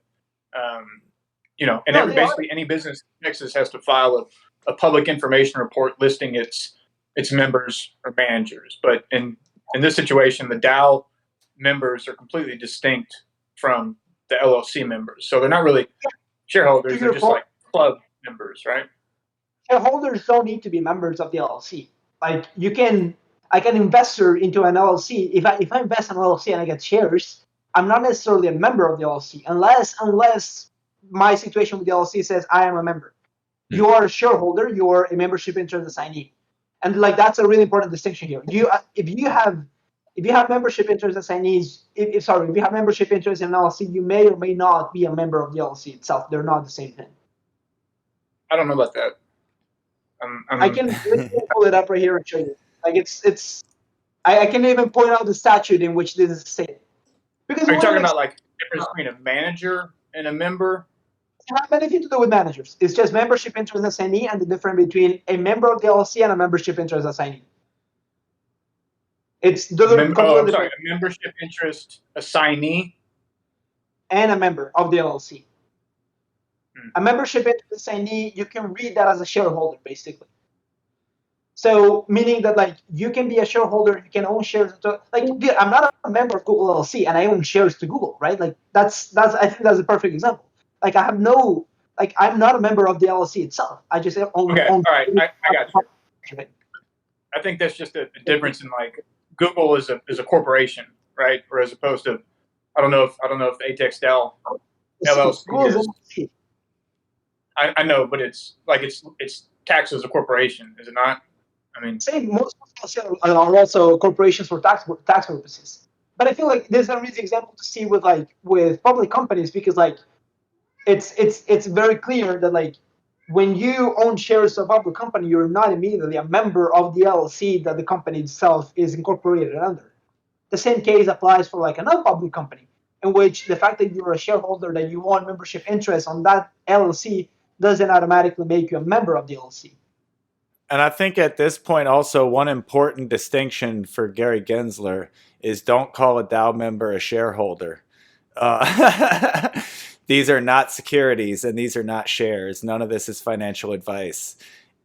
basically any business in Texas has to file a public information report listing its members or managers. But in this situation, the DAO members are completely distinct from the LLC members, so they're not really shareholders; they're just like club members, right? Shareholders don't need to be members of the LLC. Like like an investor into an LLC, if I invest in an LLC and I get shares, I'm not necessarily a member of the LLC unless my situation with the LLC says I am a member. You are a shareholder, you are a membership interest assignee. And like that's a really important distinction here. If you have membership interest assignees, if you have membership interest in an LLC, you may or may not be a member of the LLC itself. They're not the same thing. I don't know about that. I can pull it up right here and show you. Like I can even point out the statute in which this is stated. Because are you talking about like the difference between a manager and a member? It doesn't have anything to do with managers. It's just membership interest assignee and the difference between a member of the LLC and a membership interest assignee. It's a membership interest assignee and a member of the LLC. A membership interest assignee, you can read that as a shareholder, basically. So, meaning that like you can be a shareholder, you can own shares. I'm not a member of Google LLC, and I own shares to Google, right? Like that's I think that's a perfect example. Like I have I'm not a member of the LLC itself. I just own. Okay, all right, I got you. I think that's just a difference in like Google is a corporation, right? Or as opposed to, I don't know if the ATXDAO LLC is. I know, but it's taxed as a corporation, is it not? I mean, most are also corporations for tax purposes. But I feel like there's an easy example to see with public companies because like it's very clear that like when you own shares of a public company, you're not immediately a member of the LLC that the company itself is incorporated under. The same case applies for like a non-public company, in which the fact that you're a shareholder, that you own membership interest on that LLC doesn't automatically make you a member of the LLC. And I think at this point also one important distinction for Gary Gensler is don't call a DAO member a shareholder. These are not securities and these are not shares. None of this is financial advice.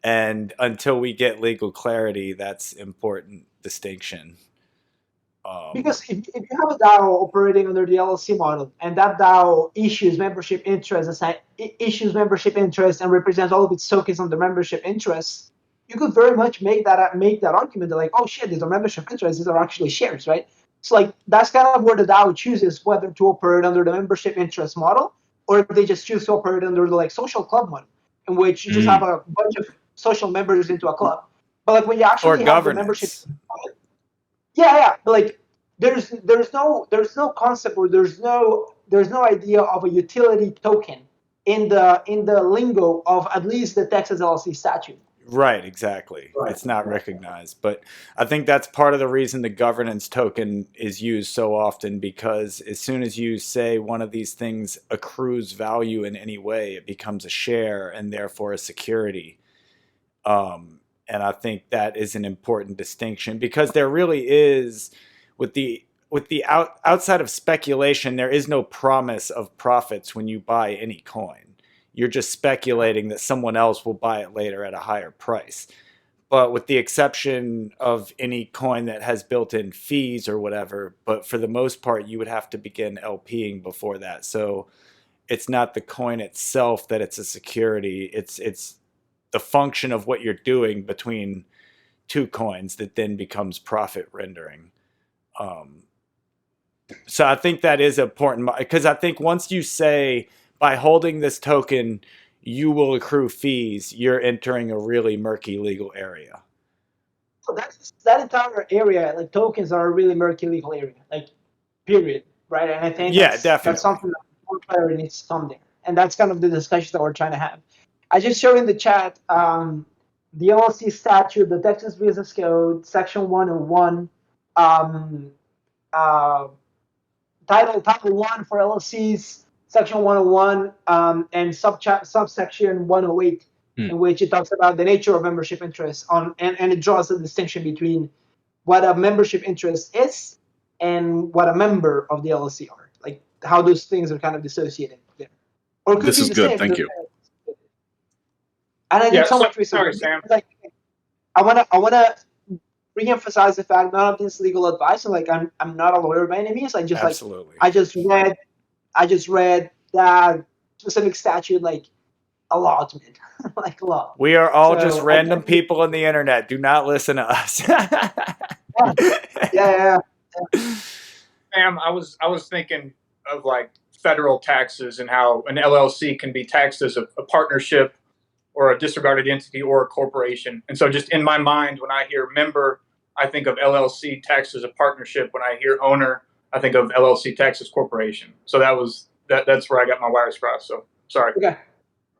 And until we get legal clarity, that's important distinction. Because if you have a DAO operating under the LLC model, and that DAO issues membership interest, and represents all of its tokens on the membership interests, you could very much make that argument that, like, oh shit, these are membership interests, these are actually shares, right? So like that's kind of where the DAO chooses whether to operate under the membership interest model, or if they just choose to operate under the like social club model, in which you just have a bunch of social members into a club. But like when you actually have the membership, but like there's no concept, or there's no idea of a utility token in the lingo of at least the Texas LLC statute. Right, exactly. Right. It's not recognized. But I think that's part of the reason the governance token is used so often, because as soon as you say one of these things accrues value in any way, it becomes a share and therefore a security. And I think that is an important distinction, because there really is, outside of speculation, there is no promise of profits when you buy any coin. You're just speculating that someone else will buy it later at a higher price. But with the exception of any coin that has built-in fees or whatever, but for the most part, you would have to begin LPing before that. So it's not the coin itself that it's a security. It's the function of what you're doing between two coins that then becomes profit rendering. So I think that is important, because I think once you say, by holding this token, you will accrue fees, you're entering a really murky legal area. So that entire area, like tokens are a really murky legal area, like period, right? And I think definitely. That's something that more clarity needs to come there. And that's kind of the discussion that we're trying to have. I just showed in the chat the LLC statute, the Texas Business Code, Section 101, Title 1 for LLCs, Section 101, and subsection 108, in which it talks about the nature of membership interest and it draws a distinction between what a membership interest is and what a member of the LLC are, like how those things are kind of dissociated there. Or this is good, thank you. And I did so much research. Sorry, Sam. Like, I wanna re-emphasize the fact none of this legal advice. So like I'm not a lawyer by any means. I just read that specific statute like a lot, man. Like a lot. We are all just random people on the internet. Do not listen to us. Yeah. Sam, I was thinking of like federal taxes and how an LLC can be taxed as a partnership or a disregarded entity or a corporation. And so just in my mind, when I hear member, I think of LLC taxed as a partnership. When I hear owner, I think of LLC taxed as corporation. So that's where I got my wires crossed. So sorry. Okay.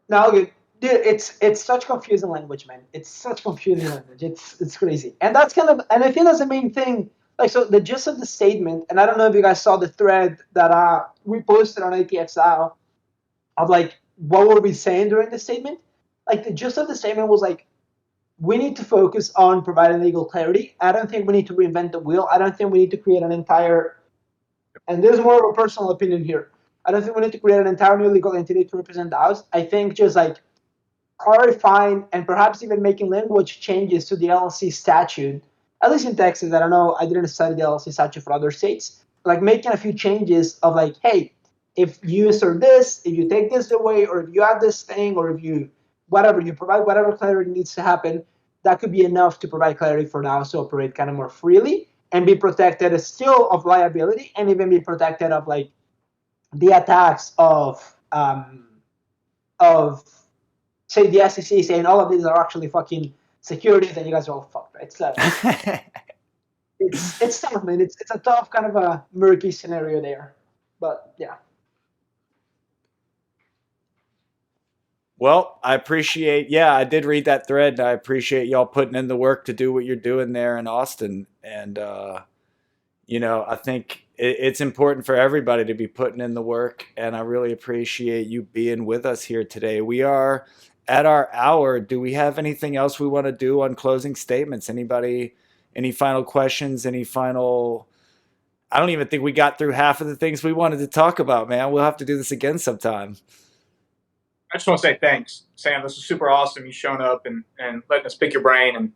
No, dude, it's such confusing language, man. It's such confusing language. It's crazy. And that's and I think that's the main thing. Like, so the gist of the statement, and I don't know if you guys saw the thread that we posted on ATXDAO of like, what were we saying during the statement? Like, the gist of the statement was like, we need to focus on providing legal clarity. I don't think we need to reinvent the wheel. I don't think we need to create an entire, and there's more of a personal opinion here, I don't think we need to create an entire new legal entity to represent DAOs. I think just like clarifying and perhaps even making language changes to the LLC statute, at least in Texas. I don't know, I didn't study the LLC statute for other states. Like making a few changes of like, hey, if you insert this, if you take this away, or if you add this thing, or if you whatever, you provide whatever clarity needs to happen, that could be enough to provide clarity for DAOs to operate kind of more freely and be protected still of liability, and even be protected of like the attacks of say the SEC saying all of these are actually fucking securities and you guys are all fucked, right? So it's tough, man. It's a tough kind of a murky scenario there, but yeah. Well, I did read that thread. I appreciate y'all putting in the work to do what you're doing there in Austin. And, I think it's important for everybody to be putting in the work. And I really appreciate you being with us here today. We are at our hour. Do we have anything else we want to do on closing statements? Anybody, any final questions, any final I don't even think we got through half of the things we wanted to talk about, man. We'll have to do this again sometime. I just want to say thanks, Sam. This is super awesome. You showing up and letting us pick your brain, and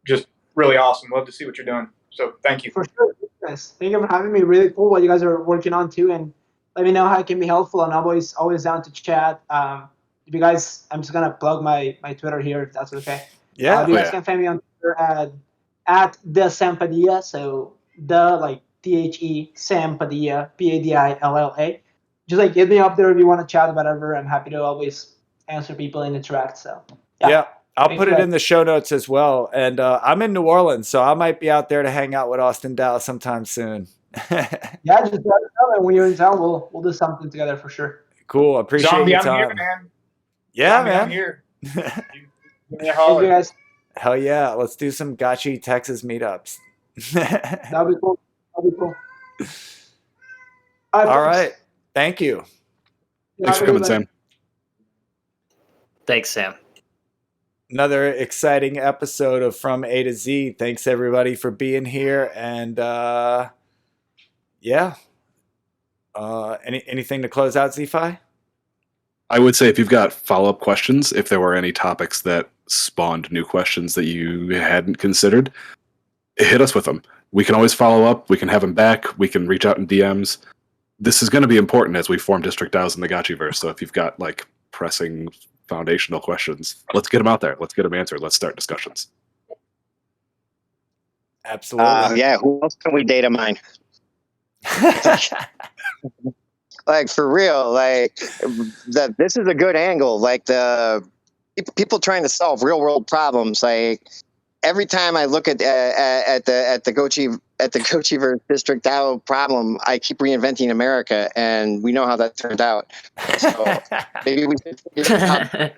just really awesome. Love to see what you're doing. So thank you. For sure. Yes. Thank you for having me. Really cool what you guys are working on too, and let me know how I can be helpful. And I'm always down to chat. If you guys, I'm just gonna plug my Twitter here, if that's okay. Yeah. You guys can find me on Twitter at the Sam Padilla. So the like THE Sam Padilla PADILLA. Just like hit me up there if you want to chat, whatever. I'm happy to always answer people and interact. So yeah. I'll put it in the show notes as well. And I'm in New Orleans, so I might be out there to hang out with Austin Dallas sometime soon. Yeah, just let us know. And when you're in town, we'll do something together for sure. Cool. Appreciate Zombie, your I'm time. here, man. Yeah, Zombie, man. I'm here. Give me a holler. Thank you guys. Hell yeah. Let's do some Gotchi Texas meetups. That'll be cool. All right. Thank you. Thanks for coming, Sam. Thanks, Sam. Another exciting episode of From A to Z. Thanks everybody for being here. And anything to close out, Z-Fi? I would say if you've got follow-up questions, if there were any topics that spawned new questions that you hadn't considered, hit us with them. We can always follow up. We can have them back. We can reach out in DMs. This is going to be important as we form district DAOs in the Gotchiverse. So if you've got like pressing foundational questions, let's get them out there. Let's get them answered. Let's start discussions. Absolutely. Who else can we data mine? Like, for real, like, this is a good angle. Like, the people trying to solve real world problems. Like, every time I look at the Gotchiverse district DAO problem, I keep reinventing America, and we know how that turned out. So maybe we should figure out how to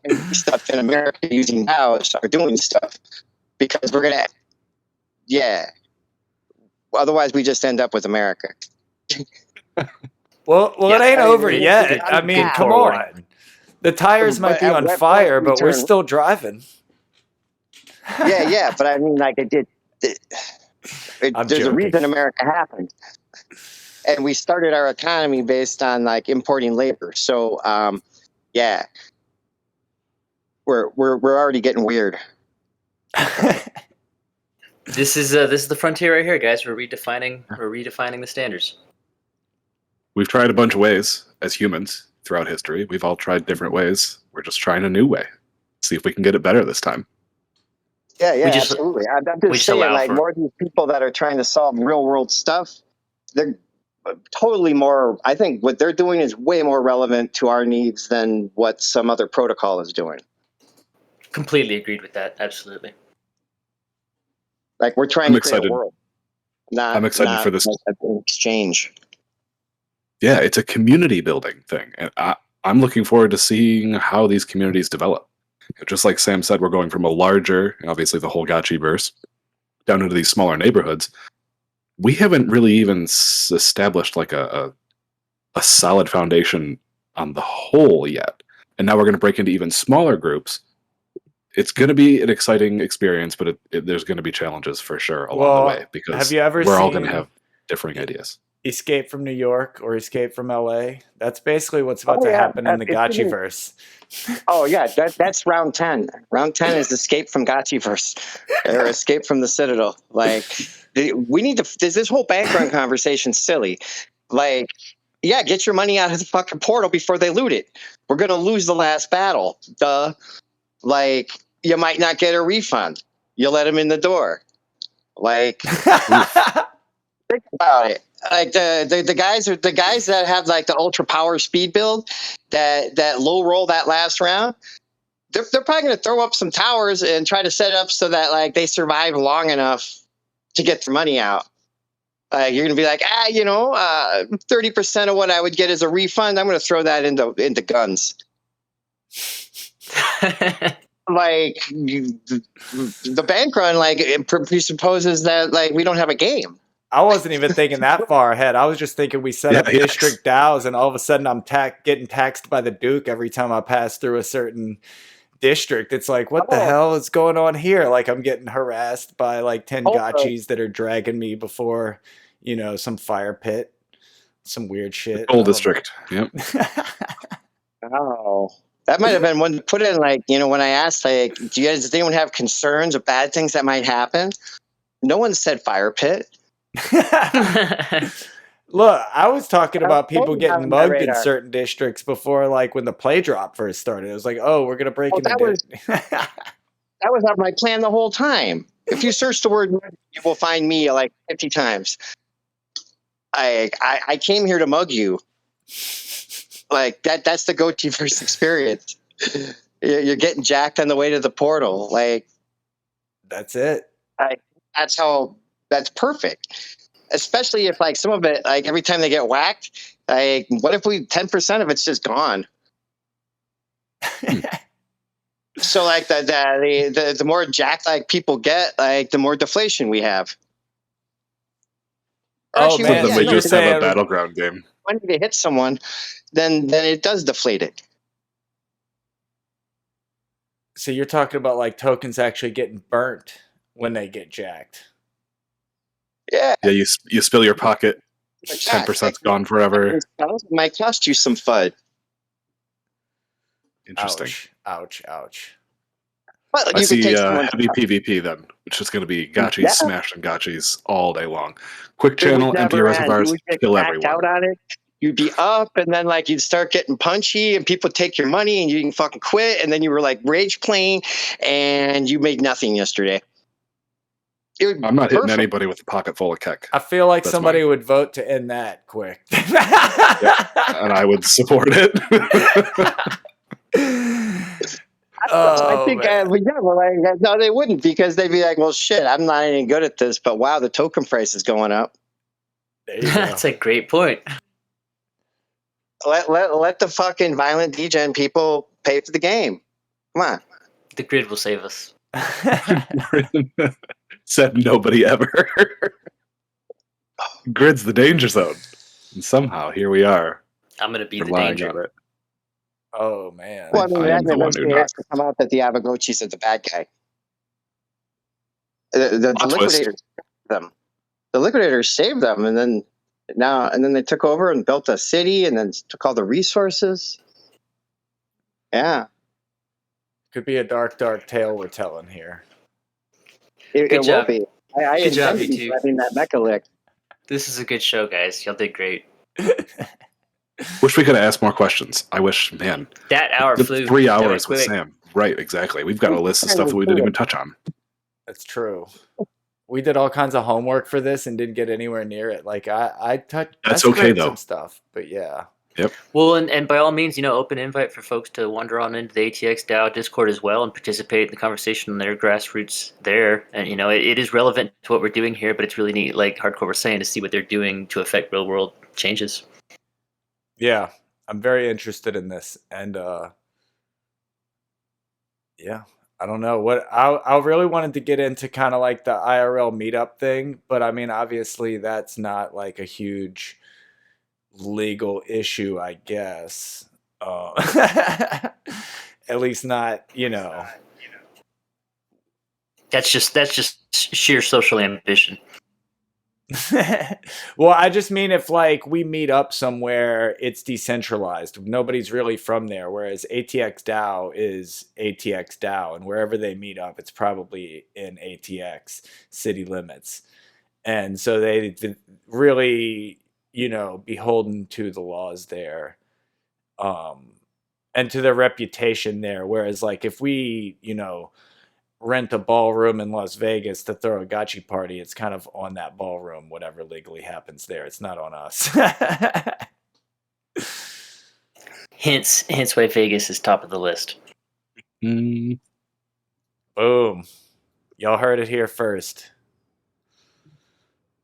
do stuff in America using DAOs or doing stuff, because we're gonna, Otherwise, we just end up with America. Well, it ain't over yet. I mean, come on. The tires might be on fire, but we're still driving. But I mean, like, there's a reason America happened, and we started our economy based on like importing labor. So, we're already getting weird. This is the frontier right here, guys. We're redefining the standards. We've tried a bunch of ways as humans throughout history. We've all tried different ways. We're just trying a new way. See if we can get it better this time. Absolutely. I'm just saying, like, more of these people that are trying to solve real world stuff, they're totally more, I think what they're doing is way more relevant to our needs than what some other protocol is doing. Completely agreed with that. Absolutely. Like, we're trying to create a world. I'm excited for this exchange. Yeah, it's a community building thing. And I'm looking forward to seeing how these communities develop. Just like Sam said, we're going from a larger, obviously the whole Gotchiverse, down into these smaller neighborhoods. We haven't really even established like a solid foundation on the whole yet. And now we're going to break into even smaller groups. It's going to be an exciting experience, but there's going to be challenges for sure along the way, because we're all going to have differing ideas. Escape from New York or Escape from LA. That's basically what's about to happen in the Gotchiverse. Oh yeah, that's round 10. Round 10 is Escape from Gotchiverse or Escape from the Citadel. Like, we need to. This whole bank run conversation silly. Like, get your money out of the fucking portal before they loot it. We're gonna lose the last battle. Duh. Like, you might not get a refund. You let them in the door. Like, think about it. Like the guys that have like the ultra power speed build that low roll that last round, they're probably going to throw up some towers and try to set up so that like they survive long enough to get their money out. You're going to be like, 30% of what I would get as a refund, I'm going to throw that into guns. Like, the bank run, like, it presupposes that like we don't have a game. I wasn't even thinking that far ahead. I was just thinking we set up district DAOs, and all of a sudden I'm getting taxed by the Duke every time I pass through a certain district. It's like, what the hell is going on here? Like, I'm getting harassed by like 10 gotchis that are dragging me before, some fire pit, some weird shit. Gold district. Yep. Oh, that might have been one to put in. Like, when I asked, like, does anyone have concerns or bad things that might happen? No one said fire pit. Look, I was talking about people getting mugged in certain districts before, like when the play drop first started. It was like, oh, we're gonna break into that was not my plan the whole time. If you search the word mug, you will find me like 50 times. I came here to mug you. Like that's the Gotchiverse experience. You're getting jacked on the way to the portal. Like that's it. That's perfect. Especially if like some of it, like every time they get whacked, like what if 10% of it's just gone? So like the more jacked like people get, like the more deflation we have. Actually, man, so you're saying a battleground game. When you hit someone, then it does deflate it. So you're talking about like tokens actually getting burnt when they get jacked. Yeah. Yeah, you spill your pocket, 10%'s gone forever. It might cost you some FUD. Interesting. Ouch. But I see heavy PvP then, which is going to be gotchis, smashed and gotchis all day long. Quick channel, empty reservoirs, kill everyone. Out on it. You'd be up, and then like you'd start getting punchy, and people take your money, and you can fucking quit, and then you were like rage playing, and you made nothing yesterday. I'm not hitting anybody with a pocket full of kek. I feel like somebody would vote to end that quick. Yeah, and I would support it. I think, no, they wouldn't, because they'd be like, well, shit, I'm not any good at this, but wow, the token price is going up. That's a great point. Let the fucking violent degen people pay for the game. Come on. The grid will save us. Said nobody ever. Grid's the danger zone. And somehow, here we are. I'm going to be the danger. On it. Oh, man. Well, I mean, it has to come out that the Aavegotchis are the bad guy. The liquidators saved them. The liquidators saved them, and then they took over and built a city, and then took all the resources. Yeah. Could be a dark tale we're telling here. It will be. I good job, you two. I mean, that mecha lick. This is a good show, guys. Y'all did great. Wish we could have asked more questions. I wish, man. That hour flew. 3 hours with Sam. Right, exactly. We've got a list of stuff that we didn't even touch on. That's true. We did all kinds of homework for this and didn't get anywhere near it. Like I touched. That's okay though. Some stuff, but yeah. Yep. Well, and by all means, open invite for folks to wander on into the ATXDAO Discord as well and participate in the conversation on their grassroots there. And it is relevant to what we're doing here, but it's really neat, like Hardcore was saying, to see what they're doing to affect real world changes. Yeah, I'm very interested in this, and yeah, I don't know what I really wanted to get into, kind of like the IRL meetup thing, but I mean, obviously, that's not like a huge legal issue, I guess. At least not, That's just sheer social ambition. Well, I just mean if like we meet up somewhere, it's decentralized. Nobody's really from there, whereas ATXDAO is ATXDAO, and wherever they meet up, it's probably in ATX city limits. And so they really, beholden to the laws there, and to their reputation there. Whereas like if we, rent a ballroom in Las Vegas to throw a gotchi party, it's kind of on that ballroom, whatever legally happens there. It's not on us. Hence why Vegas is top of the list. Boom. Y'all heard it here first.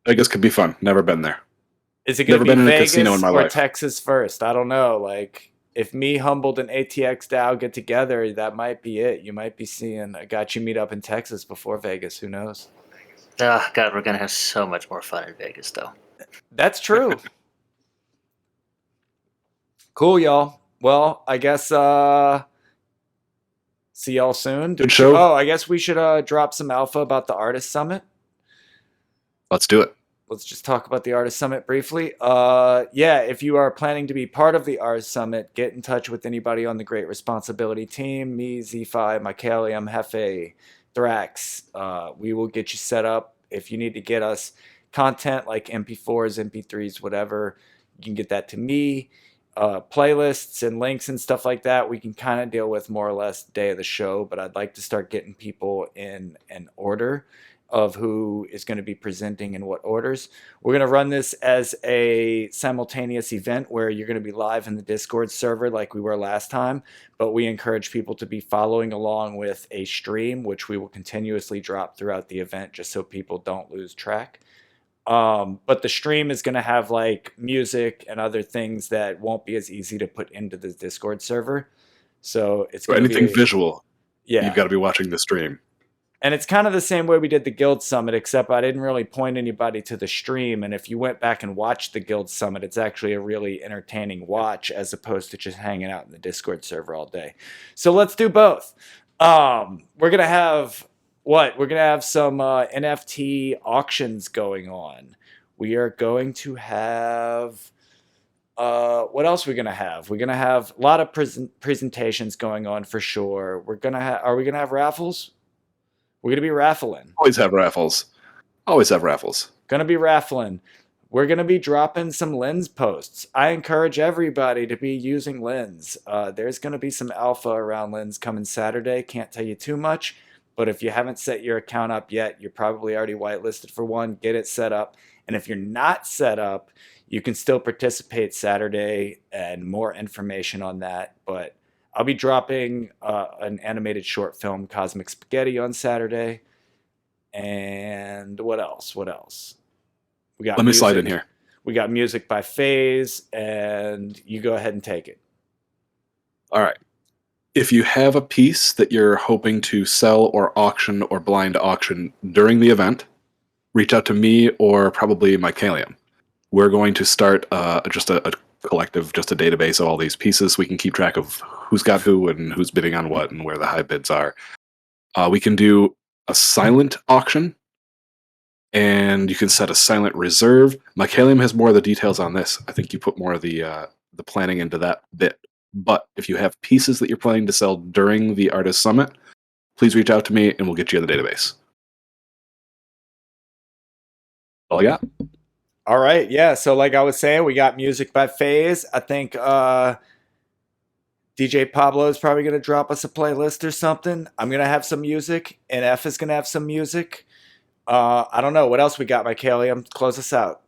Vegas could be fun. Never been there. Is it going to be been in a Vegas casino in my or life. Texas first? I don't know. Like, if me, Humbled, and ATXDAO get together, that might be it. You might be seeing a gotchi meet up in Texas before Vegas. Who knows? Oh, God, we're going to have so much more fun in Vegas, though. That's true. Cool, y'all. Well, I guess see y'all soon. Good show. Oh, I guess we should drop some alpha about the Artist Summit. Let's do it. let's just talk about the Artist Summit briefly. If you are planning to be part of the Artist Summit, get in touch with anybody on the Great Responsibility team. Me, Z5, Mycalium, Hefe, Thrax. We will get you set up. If you need to get us content like MP4s, MP3s, whatever, you can get that to me. Playlists and links and stuff like that, we can kind of deal with more or less day of the show, but I'd like to start getting people in an order of who is going to be presenting in what orders. We're going to run this as a simultaneous event where you're going to be live in the Discord server like we were last time, but we encourage people to be following along with a stream, which we will continuously drop throughout the event just so people don't lose track. But the stream is going to have like music and other things that won't be as easy to put into the Discord server. So it's going to anything visual. Yeah. You've got to be watching the stream. And it's kind of the same way we did the Guild Summit, except I didn't really point anybody to the stream. And if you went back and watched the Guild Summit, it's actually a really entertaining watch as opposed to just hanging out in the Discord server all day. So let's do both. We're going to have We're going to have some NFT auctions going on. We are going to have... what else are we going to have? We're going to have a lot of presentations going on for sure. Are we going to have raffles? We're going to be raffling. Always have raffles. Going to be raffling. We're going to be dropping some lens posts. I encourage everybody to be using lens. There's going to be some alpha around lens coming Saturday. Can't tell you too much. But if you haven't set your account up yet, you're probably already whitelisted for one. Get it set up. And if you're not set up, you can still participate Saturday, and more information on that. But I'll be dropping an animated short film, Cosmic Spaghetti, on Saturday. And what else? We got Let me slide in here. We got music by FaZe, and you go ahead and take it. All right. If you have a piece that you're hoping to sell or auction or blind auction during the event, reach out to me or probably Mycalium. We're going to start just a collective, just a database of all these pieces so we can keep track of who's got who and who's bidding on what and where the high bids are. We can do a silent auction, and you can set a silent reserve. Mycalium has more of the details on this. I think you put more of the planning into that bit. But if you have pieces that you're planning to sell during the Artist Summit, please reach out to me and we'll get you in the database. All I got. All right, yeah. So like I was saying, we got music by FaZe. I think DJ Pablo is probably going to drop us a playlist or something. I'm going to have some music, and F is going to have some music. I don't know. What else we got, Mycalium? Close us out.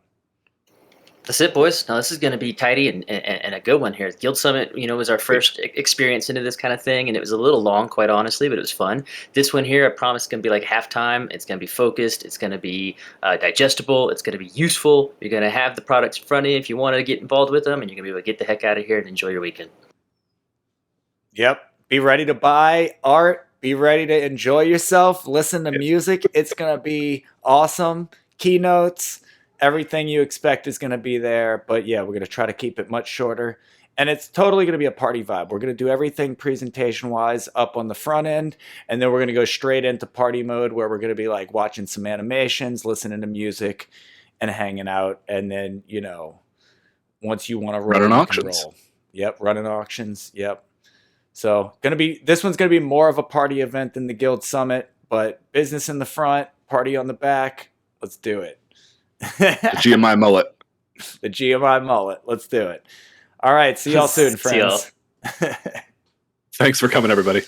That's it, boys. Now this is going to be tidy and a good one here. Guild Summit, was our first experience into this kind of thing, and it was a little long, quite honestly, but it was fun. This one here, I promise, is going to be like halftime. It's going to be focused. It's going to be digestible. It's going to be useful. You're going to have the products in front of you if you want to get involved with them, and you're going to be able to get the heck out of here and enjoy your weekend. Yep. Be ready to buy art. Be ready to enjoy yourself. Listen to music. It's going to be awesome. Keynotes. Everything you expect is going to be there. But yeah, we're going to try to keep it much shorter. And it's totally going to be a party vibe. We're going to do everything presentation-wise up on the front end. And then we're going to go straight into party mode where we're going to be like watching some animations, listening to music, and hanging out. And then, once you want to run auctions. Yep, running auctions. Yep. So this one's going to be more of a party event than the Guild Summit. But business in the front, party on the back. Let's do it. The GMI mullet. The GMI mullet. Let's do it. All right. See y'all soon, friends. Thanks for coming, everybody.